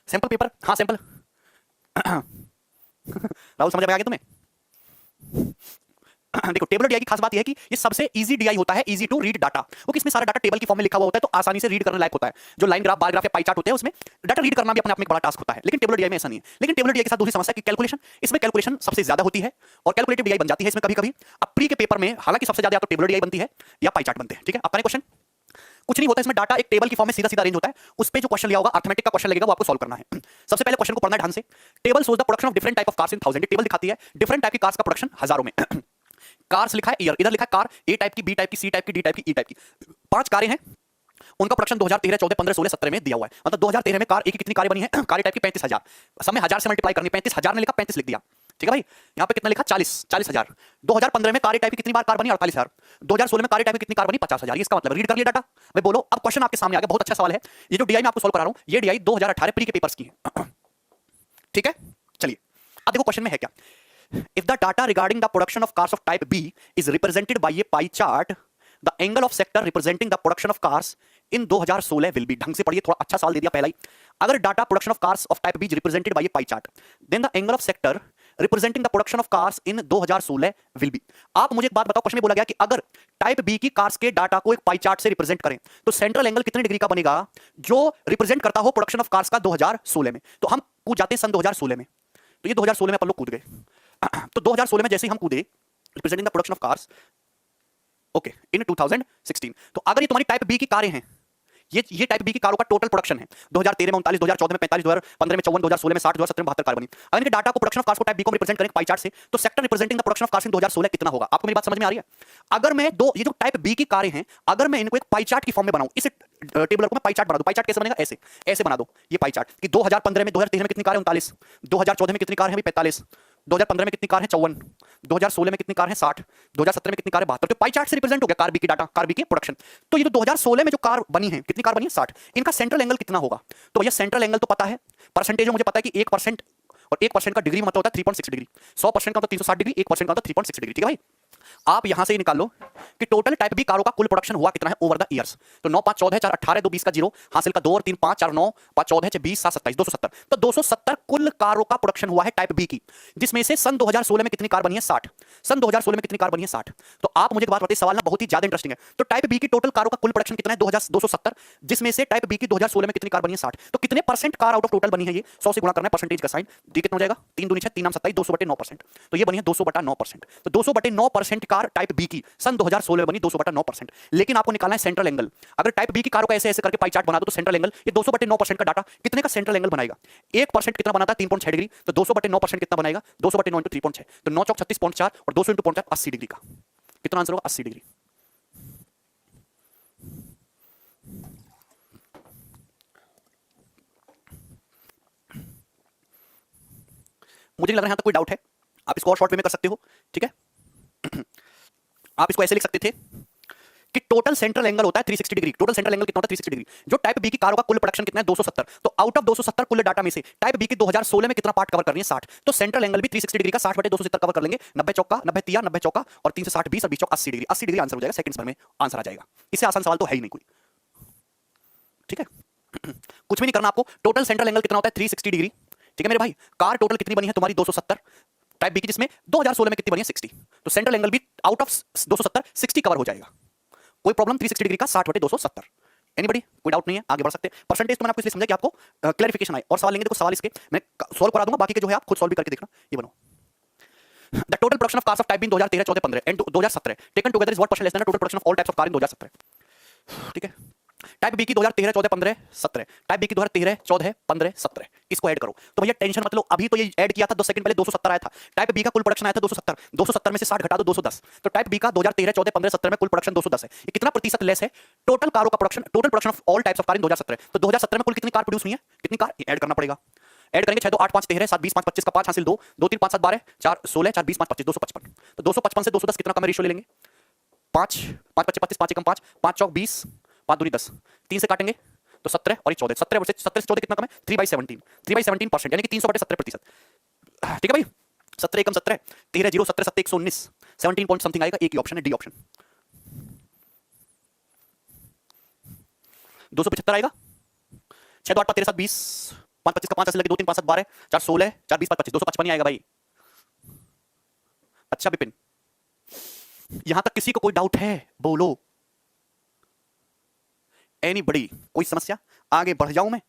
sample paper, हाँ सैंपल राहुल समझ में आ गया तुम्हें? देखो टेबुलर डीआई की खास बात यह है कि ये सबसे इजी डीआई होता है, इजी टू रीड डाटा, क्योंकि इसमें सारा डाटा टेबल की फॉर्म में लिखा हुआ होता है, तो आसानी से रीड करने लायक होता है। जो लाइन ग्राफ, बार ग्राफ या पाई चार्ट होते हैं उसमें डाटा रीड करना भी अपने आप में एक बड़ा टास्क होता है, लेकिन टेबुलर डीआई में ऐसा नहीं है। लेकिन टेबुलर डीआई के साथ दूसरी समस्या की कैलकुलेशन, इसमें कैलकुलेशन सबसे ज्यादा होती है और कैलकुलेटिव डीआई बन जाती है इसमें कभी कभी। अब प्री के पेपर में हालांकि सबसे ज्यादा या तो टेबुलर डीआई बनती है या पाई चार्ट बनते हैं। ठीक है, आपका क्वेश्चन कुछ नहीं होता इसमें, डाटा एक टेबल की फॉर्म में सीधा सीधा अरेंज होता है, उस पे जो क्वेश्चन लिया होगा अर्थमेटिक का क्वेश्चन लगेगा, वो आपको सॉल्व करना है। सबसे पहले क्वेश्चन को पढ़ना है ढंग से। Table shows the production of different type of cars in 1000, table दिखाती है डिफरेंट टाइप की कार्स का प्रोडक्शन हजारों में। कार्स लिखा है ईयर, इधर लिखा है कार, ए टाइप की, बी टाइप की, सी टाइप की, डी टाइप की, ई टाइप की, 5 कारें हैं, उनका प्रोडक्शन 2013 14 15 16 17 में दिया हुआ है। मतलब 2013 में कार एक की कितनी कारें बनी है? कार टाइप की 35,000, सब में 1000 से मल्टीप्लाई करनी, 35,000 ने लिखा 35 लिख दिया। ठीक है भाई, यहाँ पे कितना लिखा? 40,000। 2015 में कार टाइप की कितनी बार कार बनी? 48,000। 2016 में कार टाइप की कितनी कार बनी? 50,000। इसका मतलब रीड कर लिया डाटा भाई। बोलो अब क्वेश्चन आपके सामने आ गया, बहुत अच्छा सवाल है। ये जो डीआई मैं आपको सॉल्व करा रहा हूं, ये डीआई 2018 प्री के पेपर्स की है। ठीक है, चलिए अब देखो क्वेश्चन में है क्या। If the data regarding the production of cars of type B is represented by a pie chart, the angle of sector representing the production of cars in 2016 will be, ढंग से पढ़िए, थोड़ा अच्छा सवाल दे दिया पहला ही। अगर data production of cars of type B represented by a pie chart, then the angle of sector representing the production of cars in 2016 will be. आप मुझे एक बात बताओ, क्वेश्चन में बोला गया कि अगर टाइप बी की कार्स के डाटा को एक पाई चार्ट से रिप्रेजेंट करें तो सेंट्रल एंगल कितने डिग्री का बनेगा जो रिप्रेजेंट करता हो प्रोडक्शन ऑफ कार्स का 2016 में। तो हम कूद जाते हैं सन 2016 में, तो ये 2016 में अपन लोग कूद गए। तो 2016 में जैसे ही हम कूदे, representing the production of cars okay in 2016, तो अगर ये तुम्हारी टाइप बी की कारें हैं, ये टाइप बी की कारों का टोटल प्रोडक्शन है 2013 में 39, 2014 में 45, 2015 में 54, 2016 में 60, 2017 में 72 कार बनी। अगर इनके डाटा को प्रोडक्शन ऑफ कार्स को टाइप बी को रिप्रेजेंट करें पाई चार्ट से, तो sector representing the production of cars in 2016 कितना होगा? आपको मेरी बात समझ में आ रही है? अगर मैं ये जो टाइप बी की कारें हैं, अगर मैं इनको एक पाई चार्ट की फॉर्म में बनाऊं, इस टेबल को मैं पाई चार्ट बना दूं, पाई चार्ट कैसे बनेगा? ऐसे ऐसे बना दो ये पाई चार्ट कि 2015 में 2013 में कितनी कार है? 39। 2014 में कितनी कार है? 45। 2015 में कितनी कार है? 54। 2016 में कितनी कार है? 60। 2017 में कितनी कार है? 72। तो पाई चार्ट से रिप्रेजेंट हो गया कार बी की डाटा, कार बी के प्रोडक्शन। तो ये जो 2016 में जो कार बनी है, कितनी कार बनी है? 60। इनका सेंट्रल एंगल कितना होगा? तो भैया सेंट्रल एंगल तो पता है, परसेंटेज मुझे पता है कि 1% और 1% का डिग्री में मतलब होता है 3.6 डिग्री। 100% का मतलब 360 डिग्री, 1% का मतलब 3.6 डिग्री। ठीक है भाई, आप यहां से ही निकाल लो कि टोटल टाइप बी कारों का कुल प्रोडक्शन हुआ कितना है ओवर द ईयर्स। तो 9 5 14 4 18 2 20 का जीरो, हासिल का 2 और 3 5 4 9 5 14 6 20 7 27 270। तो 270 कुल कारों का प्रोडक्शन हुआ है टाइप बी की, जिसमें से सन 2016 में कितनी कार बनी है 60। सन 2016 में कितनी कार बनी है 60। तो आप मुझे एक बात बताइए, सवाल ना बहुत ही ज्यादा इंटरेस्टिंग है। तो टाइप बी की टोटल कारों का कुल प्रोडक्शन कितना है 270, जिसमें से टाइप बी की 2016 में कितनी कार बनी है 60। तो कितने percent car out of total बनी है ये 100 से गुणा करना है परसेंटेज का साइन, डी कितना हो जाएगा 3 दूनी 6 3 27 200/9%। तो ये बनी है 200/9%। तो 200/9% कार टाइप बी की सन 2016 में बनी 200/9%। लेकिन आपको निकालना है सेंट्रल एंगल। अगर टाइप बी की कारों का ऐसे ऐसे करके पाई चार्ट बना दो तो सेंट्रल एंगल ये 200/9% का डाटा कितने का सेंट्रल एंगल बनाएगा। 1% कितना बनाता है 3.6 डिग्री। तो 200/9% कितना बनाएगा 200/9 × 3.6। तो 9 चौक 36.4 और 200 × 0.4 80 डिग्री का। कितना आंसर होगा 80 डिग्री। मुझे नहीं लग रहा है यहां तक कोई डाउट है। आप इसको और शॉर्ट वे में कर सकते हो, ठीक है। आप इसको ऐसे लिख सकते थे कि टोटल सेंट्रल एंगल होता है 360 डिग्री। टोटल सेंट्रल एंगल कितना होता है 360 डिग्री। जो टाइप बी की कारों का कुल प्रोडक्शन कितना है 270। तो आउट ऑफ 270 कुल डाटा में से टाइप बी की 2016 में कितना पार्ट कवर कर रही है 60। तो सेंट्रल एंगल भी 360 डिग्री का 60/270 कवर कर लेंगे। 90 चौका 90 तिया 90 चौका और 3 से 60 20 और 20 चौक 80 डिग्री। 80 डिग्री आंसर हो जाएगा, सेकंड्स में आंसर आ जाएगा। इससे आसान सवाल तो है ही नहीं कोई, ठीक है। कुछ भी नहीं करना आपको। टोटल सेंट्रल एंगल कितना होता है 360 डिग्री, ठीक है मेरे भाई। कार टोटल कितनी बनी है तुम्हारी 270 टाइप बी की, जिसमें 2016 में कितनी बनी है 60। तो सेंट्रल एंगल भी आउट ऑफ 270 60 कवर हो जाएगा। कोई प्रॉब्लम 360 डिग्री का 60/270। एनीबॉडी कोई डाउट नहीं है, आगे बढ़ सकते हैं। परसेंटेज तो मैंने आपको इसलिए समझा कि आपको क्लैरिफिकेशन आए। और सवाल लेंगे, देखो सवाल इसके मैं सॉल्व करा दूंगा, बाकी के जो है आप खुद सॉल्व भी करके देखना। ये बनो the total production of cars of type B 2013 14 15 and 2017 taken together is what percent less than the total production of all types of car in 2017, ठीक है। टाइप बी की 2013 14 15 17, टाइप बी की 2013 14 15 17, इसको ऐड करो। तो भैया टेंशन मत लो, अभी तो ये ऐड किया था 2 सेकंड पहले 270 आया था। टाइप बी का कुल प्रोडक्शन आया था 270, 270 में से 60 घटा दो 210। तो टाइप बी का 2013 14 15 17 में कुल प्रोडक्शन 210 है। ये कितना प्रतिशत लेस है टोटल कारों का production, total production of all types of car in 2017। तो 2017 में कुल कितनी कार प्रोड्यूस हुई है, कितनी कार ऐड करना पड़ेगा। ऐड करेंगे 6 2 8 5 13 7 20 5 25 का 5 हासिल 2 2 3 5 7 12 4 16 4 20 5 25 255। तो 255 से 210 कितना कम है, रेशियो ले लेंगे 5 5 25 25 5 1 5 5 चौक 20 5 दूनी 10, 3 से काटेंगे तो 17 और 14, 17 से 14 कितना कम है 3/17, 3/17%, यानी कि 300/70%, ठीक है भाई। 17 एकम 17 13 0 17 7 119 17 पॉइंट समथिंग आएगा। एक ही ऑप्शन है डी ऑप्शन। 275 आएगा। 6 2 8 5 13 7 20 5 25 का 5 ऐसे लगे 2 3 5 7 12 4 16 4 20 5 25 255 ही आएगा भाई। अच्छा विपिन, यहां तक किसी को कोई डाउट है बोलो। एनीबडी कोई समस्या, आगे बढ़ जाऊं मैं।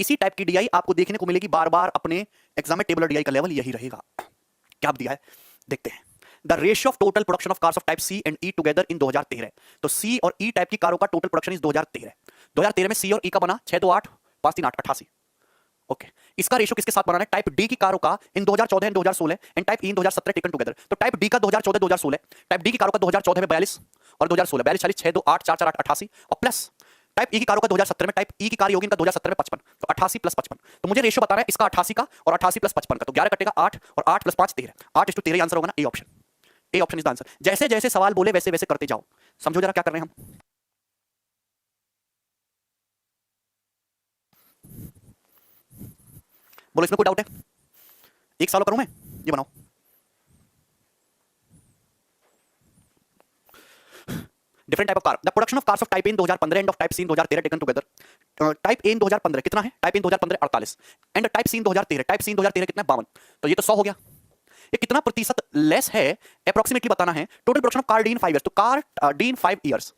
इसी टाइप की डीआई आपको देखने को मिलेगी बार बार अपने एग्जाम में। टेबलर डीआई का लेवल यही रहेगा। क्या दिया है देखते हैं। The ratio of total production of cars of type C and E together in 2013। तो सी और ई टाइप की कारों का टोटल प्रोडक्शन इस 2013 में सी और ई का बना 6 2 8 5 3 8 88। ओके, इसका रेशियो किसके साथ बनाना है टाइप डी की कारों का इन 2014 and 2016 and type E in 2017 taken together. तो टाइप डी का 2014 2016, टाइप डी की कारों का 2014 में 42 और 2016 42 40 6 2 8 4 4 8 88 और प्लस टाइप ई की कारों का 2017 में, टाइप ई की कार होगी इनका 2017 में 55। तो 88 + 55। तो मुझे रेशियो बताना है इसका 88 का और 88 + 55 का। तो 11 कटेगा 8 और 8 + 5 13, 8:13 आंसर होगा ना, A option. A option is the answer. जैसे जैसे सवाल बोले वैसे वैसे करते जाओ। समझो जरा क्या कर रहे हैं हम। बोलो इसमें कोई डाउट है। एक सवाल करूं मैं, ये बनाओ। Different type of car, the production of cars of type A in 2015 and of type C in 2013 taken together. Type A in 2015 कितना है, type A in 2015 48 and type C in 2013, type C in 2013 कितना 52। तो ये तो 100 हो गया। ये कितना प्रतिशत लेस है अप्रोक्सीमेटली बताना है। Total production of car D in 5 years, तो कार डी इन 5 ईयर्स,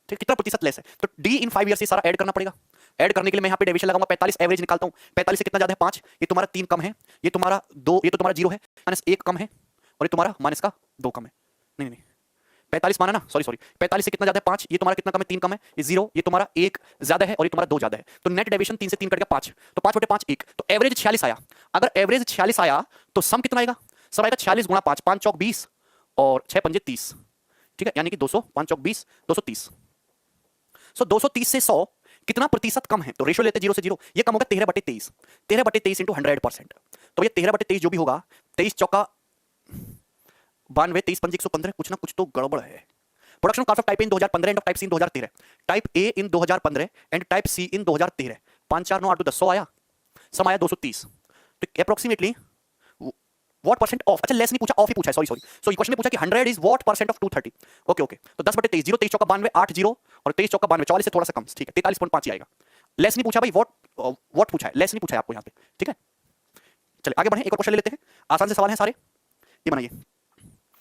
ठीक, कितना प्रतिशत लेस है। तो डी इन 5 ईयर्स ये सारा ऐड करना पड़ेगा। ऐड करने के लिए मैं यहाँ पे डिवीजन लगाऊंगा। 45 एवरेज निकालता हूँ। 45 से कितना ज्यादा है 5, ये तुम्हारा 3 कम है, ये तुम्हारा 2, ये तो तुम्हारा 0 है, माइनस 1 कम है और ये तुम्हारा माइनस का 2 कम है। नहीं नहीं 45 माना ना, सॉरी 45 से कितना ज्यादा है 5, ये तुम्हारा कितना कम है 3 कम है, ये 0, ये तुम्हारा 1 ज्यादा है और ये तुम्हारा 2 ज्यादा है। तो नेट डेविएशन 3 से 3 कट गया 5, तो 5/5 1। तो एवरेज 46 आया। अगर एवरेज 46 आया तो सम कितना आएगा, सम आएगा 46 × 5, 5 चौक 20 और 6 पंजे 30, ठीक है, यानी कि 200, 5 चौक 20 230। सो 230 से 100 कितना प्रतिशत कम है। तो रेशियो लेते 0 से 0, ये कम होगा 13/23, 13/23 इंटू 100%। तो ये 13/23 जो भी होगा, 23 चौका 92, 23 पंजे 115, कुछ ना कुछ तो गड़बड़ है। Production of cars of type A in 2015 and of type C in 2013, type A in 2015 and type C in 2013, 5 4 9 8 2 10, 100 आया, सम आया 230। तो अप्रोक्सीमेटली व्हाट परसेंट ऑफ, अच्छा लेस नहीं पूछा, ऑफ ही पूछा है, सॉरी सॉरी। सो क्वेश्चन में पूछा कि 100 is what percent of 230। Okay okay, तो 10 बटे 23, 0 23 चौका 92, 8 0 और 23 चौका 92, 44 से थोड़ा सा कम, ठीक है 43.5 ही आएगा। लेस नहीं पूछा भाई, व्हाट पूछा है, लेस नहीं पूछा है आपको यहाँ पे, ठीक है। चलिए आगे बढ़े, एक और क्वेश्चन ले लेते हैं, आसान से सवाल है सारे, ये बनाइए।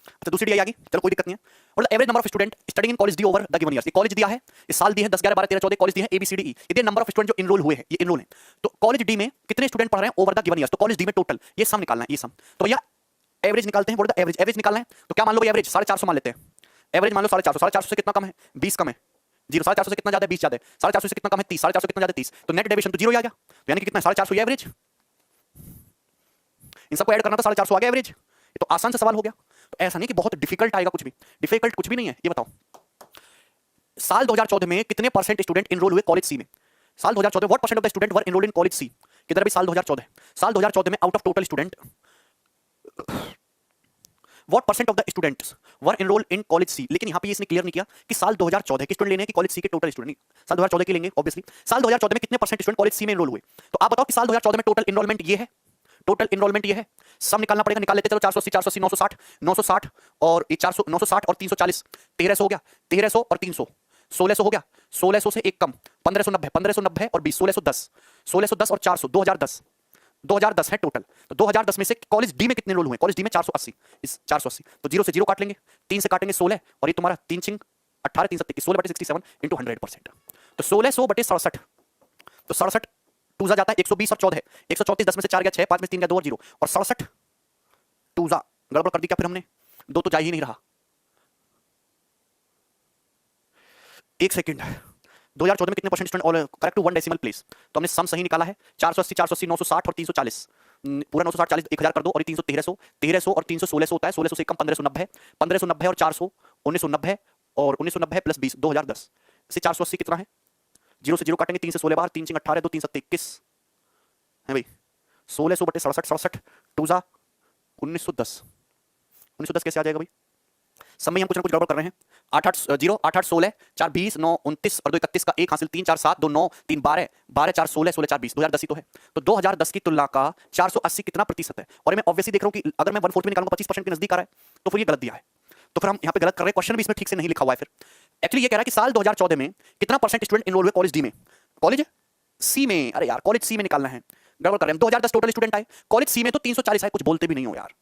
अच्छा दूसरी डी आ गई, चलो कोई दिक्कत नहीं है। और average number of student studying in college D over the given years, ये कॉलेज दिया है, इस साल दिए हैं 10 11 12 13 14 कॉलेज दिए हैं ABCDE, ये नंबर ऑफ स्टूडेंट जो इनरोल हुए हैं, ये इनरोल है। तो कॉलेज डी में कितने स्टूडेंट पढ़ रहे हैं ओवर द गिवन ईयर्स, तो कॉलेज डी में टोटल ये सम निकालना है, ये सम। तो भैया एवरेज निकालते हैं, बोल एवरेज, एवरेज निकालना है तो क्या मान लो भाई, एवरेज 450 मान लेते हैं। एवरेज मान लो 450, 450 से कितना कम है, 20 कम है, 0 450 से कितना ज्यादा है, 20 ज्यादा है, 450 से कितना कम है, 30, 450 से कितना ज्यादा है, 30, तो नेट डेविएशन तो 0 ही आ गया, तो यानी कि कितना 450 एवरेज, इन सबको ऐड करना था, 450 आ गया एवरेज। ये तो आसान सा सवाल हो गया। तो ऐसा नहीं कि बहुत डिफिकल्ट आएगा, कुछ भी डिफिकल्ट कुछ भी नहीं है। ये बताओ साल 2014 में कितने परसेंट स्टूडेंट इनरोल हुए कॉलेज सी में, साल 2014 what percent of the student were enrolled in college C, किधर भी साल 2014, साल 2014 में out of total student what percent of the students were enrolled in college C. लेकिन यहां पे इसने क्लियर नहीं किया कि साल 2014 के स्टूडेंट लेने हैं कि कॉलेज सी के टोटल स्टूडेंट, नहीं साल 2014 के लेंगे ऑब्वियसली। साल 2014 में कितने परसेंट स्टूडेंट कॉलेज सी में इनरोल हुए, तो आप बताओ कि साल 2014 में टोटल इनरोलमेंट ये है, टोटल इनरोलमेंट ये है, सब निकालना पड़ेगा, निकाल लेते चलो 480 480 960 960 और 400 960 और 340 1300 हो गया, 1300 और 300 1600 हो गया, 1600 से एक कम 1590 1590 और 20 1610 1610 और 400 2010 2010 है टोटल। तो 2010 में से कॉलेज डी में कितने रोल हुए, कॉलेज डी में 480, इस 480 तो 0 से 0 काट लेंगे, 3 से काटेंगे 16 और ये तुम्हारा 3 चिंग 18 3 7 16 बटे 67 इंटू 100%, तो 1600 बटे 67, तो 67 टूजा जाता है 120 और 14 134, 10 में से 4 गया 6, 5 में 3 गया 2 और 0 और 67 टूजा गड़बड़ कर दी क्या फिर हमने, 2 तो जा ही नहीं रहा। एक सेकंड, 2014 में कितने percent student all correct to 1 decimal place, तो हमने सम सही निकाला है 480 480 960 और 340, पूरा 960 40 1000 कर दो और 300 1300 1300 और 300 1600 होता है, 1600 से कम 1590 1590 और 400 1990 और 1990 प्लस 20 2010 से 480 कितना है, 0 से 0 काटेंगे 3 से 16 बार 3 18 2 3 7 21 है भाई, 1600 बटे 67 67 टूजा 1910 1910 कैसे आ जाएगा भाई, समय हम कुछ ना कुछ गड़बड़ कर रहे हैं। 8 8 0 8 8 16 4 20 9 29 और 2 31 का 1 हासिल 3 4 7 2 9 3 12 12 4 16 16 4 20 2010 ही तो है। तो 2010 की तुलना का 480 कितना प्रतिशत है, और मैं ऑब्वियसली देख रहा हूं कि अगर मैं 1/4 में निकालूंगा 25% के नजदीक आ रहा है, तो फिर ये गलत दिया है, तो फिर हम यहाँ पे गलत कर रहे हैं, क्वेश्चन भी इसमें ठीक से नहीं लिखा हुआ है। फिर एक्चुअली ये कह रहा है कि साल 2014 में कितना परसेंट स्टूडेंट इनरोल हुए कॉलेज डी में, कॉलेज सी में, अरे यार कॉलेज सी में निकालना है, गड़बड़ कर रहे हैं। 2010 टोटल स्टूडेंट आए, कॉलेज सी में तो 340 आए, कुछ बोलते भी नहीं हो यार,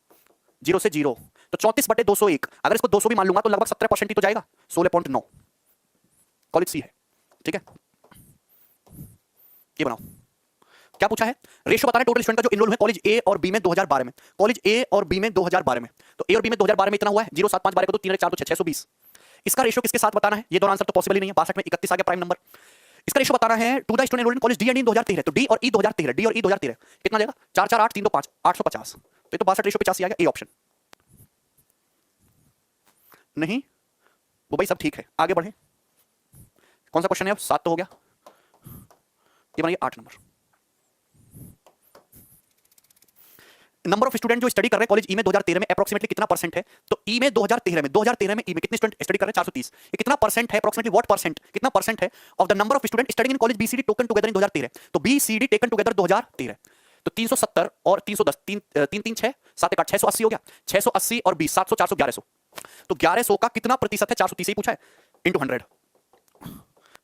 0 से 0 तो 34 बटे 201, अगर इसको 200 भी मान लूंगा तो लगभग 17% ही तो जाएगा, 16.9 कॉलेज सी है, ठीक है। ये बनाओ क्या पूछा है, रेशियो बताना है टोटल स्टूडेंट का जो इनरोल हुए कॉलेज ए और बी में 2012 में, कॉलेज ए और बी में 2012 में, तो ए और बी में 2012 में इतना हुआ है 0 7 5 12 को 3 4 तो 620, इसका रेशियो किसके साथ बताना है, ये दोनों आंसर तो पॉसिबल ही नहीं है, 62 में 31 आ गया प्राइम नंबर, इसका रेशियो बताना है to the student enrolled in college D and E 2013, तो डी और ई 2013 डी और ई 2013 कितना जाएगा 4 4 8 3 2 5 850, तो ये तो 62 रेशियो 85 आ गया, ए ऑप्शन नहीं वो भाई सब ठीक है। आगे बढ़े, कौन सा क्वेश्चन है अब, 7 तो हो गया, ये बनाइए 8 नंबर। नंबर ऑफ स्टूडेंट जो स्टडी कर रहे हैं कॉलेज ई में 2013 में अप्रोक्सीमेटली कितना परसेंट है, तो ई में 2013 में ई में कितने स्टूडेंट स्टडी कर रहे हैं 430, ये कितना परसेंट है अप्रोक्सीमेटली, व्हाट परसेंट कितना परसेंट है of the number of student studying in college BCD token together in 2013, तो बीसीडी टेकन टुगेदर 2013, तो 370 और 310 3 3 6 7 8 680 हो गया, 680 और 20 700 400 1100, तो 1100 का कितना प्रतिशत है, 430 ही पूछा है इंटू 100,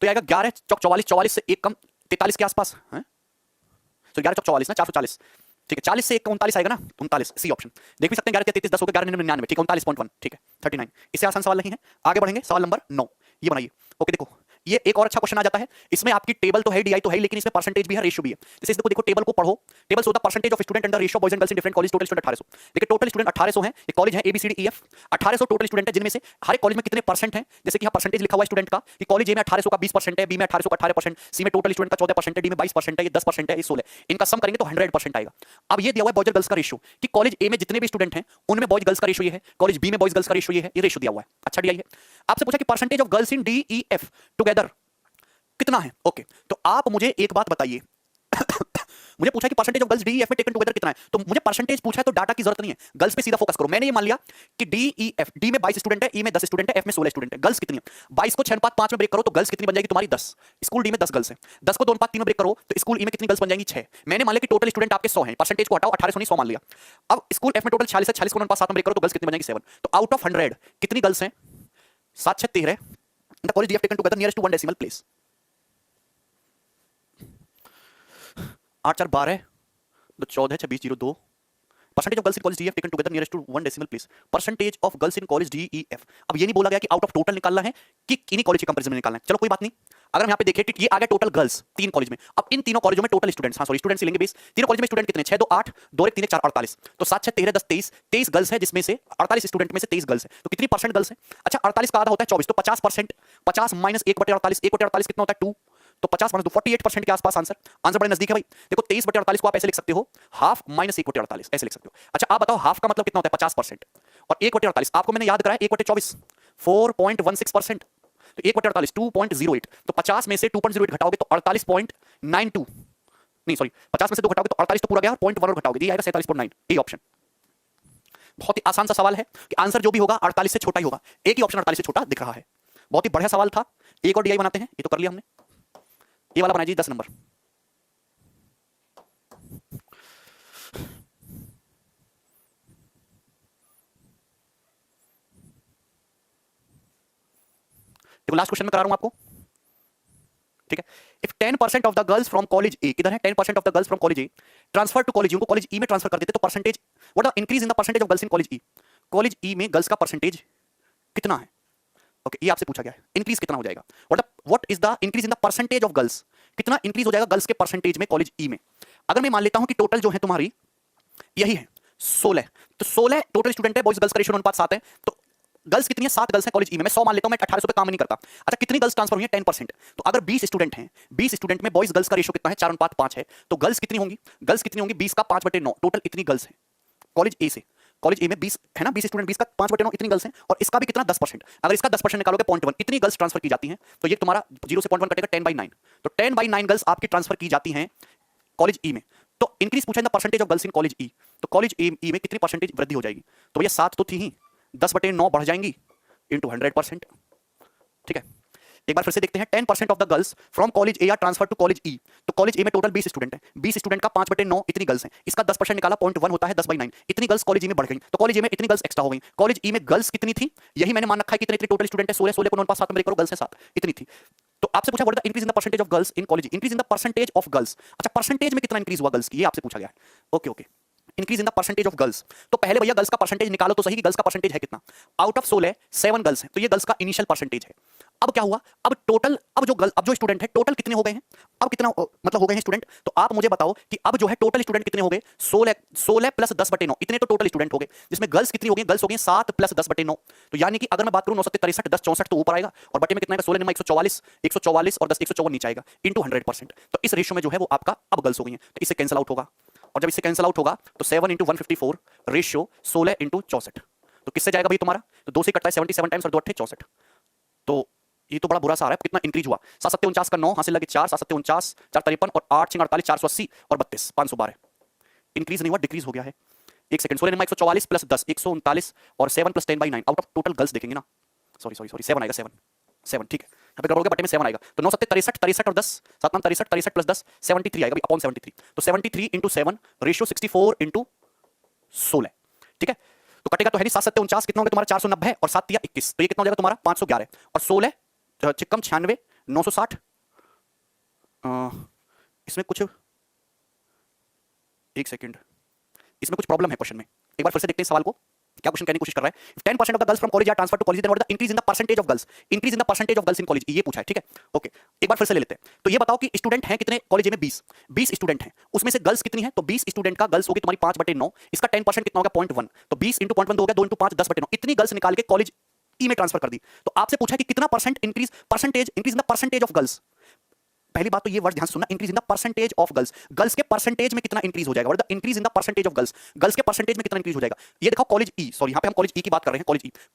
तो आएगा 11 चौक 44 44 से एक कम 43 के आसपास है, तो 11 चौक 44 ना 440, ठीक है 40 से एक 39 आएगा ना 39, सी ऑप्शन देख भी सकते हैं, 11 33 10 हो गया 11 99, ठीक है 39.1, ठीक है 39, इससे आसान सवाल नहीं है। आगे बढ़ेंगे, सवाल नंबर 9 ये बनाइए। ओके देखो ये एक और अच्छा क्वेश्चन आ जाता है, इसमें आपकी टेबल तो है डीआई तो है, लेकिन इसमें परसेंटेज भी है रेशियो भी है, जैसे इसको देखो टेबल को पढ़ो, टेबल से होता percentage of student under ratio boys and girls in different college, total student 1800, देखिए टोटल स्टूडेंट 1800 हैं, ये कॉलेज है ABCDEF 1800 टोटल स्टूडेंट है, जिनमें से हर एक कॉलेज में कितने परसेंट हैं, जैसे कि यहाँ परसेंटेज लिखा हुआ है स्टूडेंट का कि कॉलेज ए में 1800 का 20% है, बी में 1800 का 18%, सी में टोटल स्टूडेंट का 14% है, डी में 22% है, ये 10% है, ये 16, इनका सम करेंगे तो 100% आएगा। अब ये दिया हुआ है बॉयज गर्ल्स का रेशियो कि कॉलेज ए में जितने भी स्टूडेंट हैं उनमें बॉयज गर्ल्स का रेशियो ये है, कॉलेज बी में बॉयज गर्ल्स का रेशियो ये है, ये रेशियो दिया हुआ है, अच्छा डीआई है। आपसे पूछा कि percentage of girls in DEF together कितना है, ओके तो आप मुझे एक बात बताइए मुझे पूछा कि परसेंटेज ऑफ गर्ल्स डीईएफ में टेकन टुगेदर कितना है, तो मुझे परसेंटेज पूछा है तो डाटा की जरूरत नहीं है, गर्ल्स पे सीधा फोकस करो। मैंने ये मान लिया कि डीईएफ, डी में 22 स्टूडेंट है, ई में 10 स्टूडेंट है, एफ में 16 स्टूडेंट है। गर्ल्स कितनी है? 22 को 6:5 में ब्रेक करो तो गर्ल्स कितनी बन जाएगी तुम्हारी? 10। स्कूल डी में 10 गर्ल्स है। 10 को 2:3 में ब्रेक करो तो स्कूल ई में कितनी गर्ल्स बन जाएंगी? 6। मैंने मान लिया कि टोटल स्टूडेंट आपके 100 हैं, परसेंटेज को हटाओ, 1800 नहीं 100 मान लिया। अब स्कूल एफ में टोटल 46 है, 46 को 9:7 में ब्रेक करो तो गर्ल्स कितनी बन जाएंगी? 7। तो आउट ऑफ 100 कितनी गर्ल्स हैं? 7 6 13। The college DF taken together nearest to 1 decimal place. 8 4 12 तो 14 26 02। Percentage of girls in college DEF taken together nearest to 1 decimal place. Percentage of girls in college DEF. अब ये नहीं बोला गया कि आउट ऑफ टोटल निकालना है कि किन्हीं कॉलेज के कंपैरिजन में निकालना है। चलो कोई बात नहीं, अगर हम यहाँ पे देखें कि ये आ गया टोटल गर्ल्स 3 कॉलेज में। अब इन तीनों कॉलेजों में टोटल स्टूडेंट्स, हाँ सॉरी स्टूडेंट्स लेंगे बेस। तीनों कॉलेज में स्टूडेंट कितने? 6 2 8 2 1 3 1 4 48। तो 7 6 13 10 23 23 गर्ल्स है, जिसमें से 48 स्टूडेंट में से 23 गर्ल्स है। तो कितनी परसेंट गर्ल्स है? अच्छा 48 का आधा होता है 24, तो 50%। 50 माइनस 1/48, 1/48 कितना होता है? 2। तो 50 माइनस 2 48% के आसपास आंसर। आंसर बड़े नजदीक है भाई। देखो 23/48 को आप ऐसे लिख सकते हो, हाफ माइनस 1/48 ऐसे लिख सकते हो। अच्छा आप बताओ हाफ का मतलब कितना होता है? 50%। और 1/48 आपको मैंने याद कराया 1/24 4.16%। तो 1/48 2.08। तो 50 में से 2.08 घटाओगे तो 48.92, नहीं सॉरी 50 में से 2 घटाओगे तो 48 तो पूरा गया, और 0.1 और घटाओगे ये आएगा 47.9। ये ऑप्शन बहुत ही आसान सा सवाल है कि आंसर जो भी होगा 48 से छोटा ही होगा। एक ही ऑप्शन 48 से छोटा दिख रहा है। बहुत ही बढ़िया सवाल था। एक और डीआई बनाते हैं, ये तो कर लिया हमने। ये वाला बनाइए 10 नंबर। देखो लास्ट क्वेश्चन में करा रहा हूं आपको, ठीक है। If 10% of the girls from college A, किधर है 10% of the girls from college A transfer to college U, को कॉलेज ई में ट्रांसफर कर देते तो percentage what the increase in the percentage of girls in college E. College E में girls का percentage कितना है? ओके ये आपसे पूछा गया है, इंक्रीज कितना हो जाएगा? What is the increase in the percentage of girls, कितना इंक्रीज हो जाएगा गर्ल्स के परसेंटेज में कॉलेज ई में। अगर मैं मान लेता हूं कि टोटल जो है तुम्हारी यही है 16, तो 16 टोटल स्टूडेंट है, बॉयज गर्ल्स का रेशियो अनुपात 7 है। तो गर्ल्स कितनी है? 7 गर्ल्स है कॉलेज ई में। मैं 100 मान लेता हूं, मैं 1800 पे काम नहीं करता। अच्छा कितनी गर्ल्स ट्रांसफर हुई है? 10%। तो अगर 20 स्टूडेंट हैं, 20 स्टूडेंट में बॉयज गर्ल्स का रेशियो कितना है? 4:5 है। तो गर्ल्स कितनी होंगी? गर्ल्स कितनी होंगी? 20 का 5/9। टोटल इतनी गर्ल्स हैं कॉलेज ए से। कॉलेज ए में 20 है ना, 20 स्टूडेंट, 20 का 5/9 इतनी गर्ल्स हैं। और इसका भी कितना? 10%। अगर इसका 10% निकालोगे 0.1, इतनी गर्ल्स ट्रांसफर की जाती हैं। तो ये तुम्हारा 0 से 0.1 कटेगा 10/9। तो 10/9 गर्ल्स आपकी ट्रांसफर की जाती हैं कॉलेज ई में। तो इंक्रीज पूछा the percentage of girls in college E, तो कॉलेज ई में कितनी परसेंटेज वृद्धि हो जाएगी? तो भैया 7 तो थी ही, 10/9 बढ़ जाएंगी इंटू 100%। ठीक है, एक बार फिर से देखते हैं। 10% of the girls from college A are transfer to college E. तो कॉलेज ए में टोटल 20 स्टूडेंट हैं, 20 स्टूडेंट का 5/9 इतनी गर्ल्स हैं। इसका 10% निकाला 0.1 होता है 10/9। इतनी गर्ल्स कॉलेज ई में बढ़ गई, तो कॉलेज ए में इतनी गर्ल्स एक्स्ट्रा हो गई। कॉलेज ई में गर्ल्स कितनी थी यही मैंने मान रखा है, कितने टोटल स्टूडेंट है 16, 16 को 9/7 में ब्रेक करो, गर्ल्स है 7, इतनी थी। तो आपसे पूछा what is the increase in the percentage of girls in college, increase in the percentage of girls. अच्छा परसेंटेज में कितना इंक्रीज हुआ गर्ल्स की, ये आपसे पूछा गया है। Okay okay, increase in the percentage of girls. तो पहले भैया गर्ल्स का परसेंटेज निकालो तो सही कि गर्ल्स का परसेंटेज है कितना। आउट ऑफ 16 7 गर्ल्स हैं, तो ये गर्ल्स का इनिशियल परसेंटेज है। अब क्या हुआ? अब टोटल, अब जो स्टूडेंट है टोटल कितने हो गए हैं? अब कितना मतलब हो गए हैं स्टूडेंट? तो आप मुझे बताओ कि अब जो है टोटल स्टूडेंट कितने हो गए? 16 प्लस 10/9 इतने तो टोटल स्टूडेंट हो गए, जिसमें गर्ल्स कितनी हो गई? गर्ल्स हो गई 7 प्लस 10/9। तो यानी कि अगर मैं बात करूं 9 7 63 10 64 तो ऊपर आएगा, और बटे में कितना है? 16 9 144, 144 और 10 154 नीचे आएगा इंटू 100%। तो इस रेशियो में जो है वो आपका अब गर्ल्स हो गई हैं, तो इससे कैंसिल आउट होगा। और जब इससे कैंसिल आउट होगा तो 7 × 154 रेशियो 16 × 64। तो किससे जाएगा भाई तुम्हारा? तो 2 से कटता है 77 टाइम्स और 2 8 64। तो ये तो बड़ा बुरा सा आ रहा है। कितना इंक्रीज हुआ? 7 7 49 का 9 हासिल लगे 4, 7 7 49 4 53 और 8 6 48 480 और 32 512। इंक्रीज नहीं हुआ, डिक्रीज हो गया है। एक सेकंड, 16 144 प्लस 10 139 और 7 plus 10/9 out of total girls देखेंगे ना, सॉरी 7 आएगा, 7 ठीक है, यहाँ पे करोगे बटे में 7 आएगा। तो 9 7 63 63 और 10 7 9 63 63 प्लस 10 73 आएगा अपॉन 73। तो 73 × 7 रेशियो 64 × 16। ठीक है, तो कटेगा तो है नहीं, 7 7 49 कितना होगा तुम्हारा? 490 और 7 3 21, तो ये कितना हो जाएगा तुम्हारा? 511 और 16 चिक्कम 96 960। इसमें कुछ, एक सेकंड, इसमें कुछ प्रॉब्लम है क्वेश्चन में। एक बार फिर से देखते हैं सवाल को, क्या क्वेश्चन कहने की कोशिश कर रहा है। 10% of the girls from college are transfer to college, then what is the increase in the percentage of girls, increase in the percentage of girls in college, ये पूछा है। ठीक है, ओके एक बार फिर से ले लेते हैं। तो ये बताओ कि स्टूडेंट हैं कितने कॉलेज में? 20 स्टूडेंट हैं, उसमें से गर्ल्स कितनी है? तो 20 स्टूडेंट का गर्ल्स होगी तुम्हारी 5/9, इसका 10% कितना होगा? 0.1। तो 20 × 0.1 हो गया 2 × 5 10/9, इतनी गर्ल्स निकाल के कॉलेज ई में ट्रांसफर कर दी। तो आपसे पूछा कि कितना percent increase, percentage increase in the percentage of girls. पहली बात तो ये वर्ड ध्यान से सुनना, increase in the percentage of girls, girls के परसेंटेज में कितना इंक्रीज हो जाएगा, the increase in the percentage of girls, girls के परसेंटेज में कितना इंक्रीज हो जाएगा। ये देखो कॉलेज ई, सॉरी यहां पे हम कॉलेज ई की बात कर रहे हैं,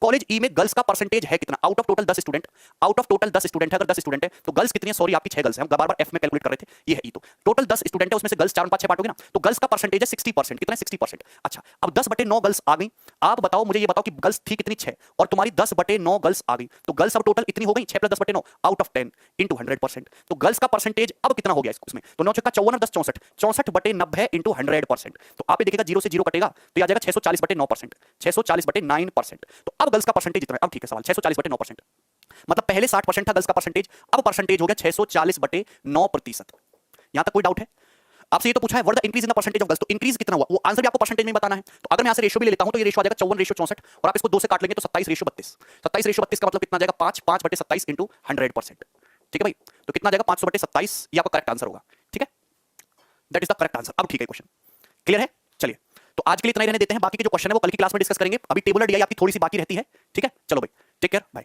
कॉलेज ई में गर्ल्स का परसेंटेज है कितना, out of total 10 student, out of total 10 student है, अगर 10 स्टूडेंट है तो गर्ल्स कितनी है, सॉरी आपकी 6 गर्ल्स है, हम बार बार एफ में कैलकुलेट कर रहे थे, ये है ई, तो टोटल 10 स्टूडेंट है, उसमें से गर्ल्स 4 5 6 पार्ट हो गए ना, तो गर्ल्स का परसेंटेज है 60%, कितना है 60%। अच्छा अब 10/9 गर्ल्स आ गई, आप बताओ मुझे, ये बताओ कि गर्ल्स थी कितनी 6 और तुम्हारी 10/9 गर्ल्स आ गई, तो गर्ल्स अब टोटल इतनी हो गई 6 + 10/9 आउट ऑफ 10 इंटू 100%, तो गर्ल्स का परसेंटेज अब कितना हो गया उसमें, तो 9 × 54 और 10 64, 64/90 इंटू 100%, तो आप ये देखिएगा 0 से 0 कटेगा तो आ जाएगा 640/9%, 640/9%, तो अब गर्ल्स का परसेंटेज इतना है। अब ठीक है सवाल 640/9%, मतलब पहले 60% था गर्ल्स का परसेंटेज, अब परसेंटेज हो गया 640/9%। यहां तक कोई डाउट है? आपसे ये तो पूछा है what the increase in the percentage of girls, तो इंक्रीज कितना हुआ वो आंसर भी आपको परसेंटेज में बताना है। तो अगर मैं यहां से रेशियो भी ले लेता हूं तो ये रेशियो आ जाएगा 54/64 और आप इसको 2 से काट लेंगे तो 27/32, 27/32 का मतलब कितना आ जाएगा 5/27 इंटू 100%। ठीक है भाई, तो कितना आ जाएगा 500/27, ये आपका करेक्ट आंसर होगा। ठीक है, that is the correct answer. अब ठीक है क्वेश्चन क्लियर है। चलिए तो आज के लिए इतना ही रहने देते हैं, बाकी के जो क्वेश्चन है वो कल की क्लास में डिस्कस करेंगे, अभी टेबुलर डीआई आपकी थोड़ी सी बाकी रहती है। ठीक है चलो भाई, टेक केयर, बाय।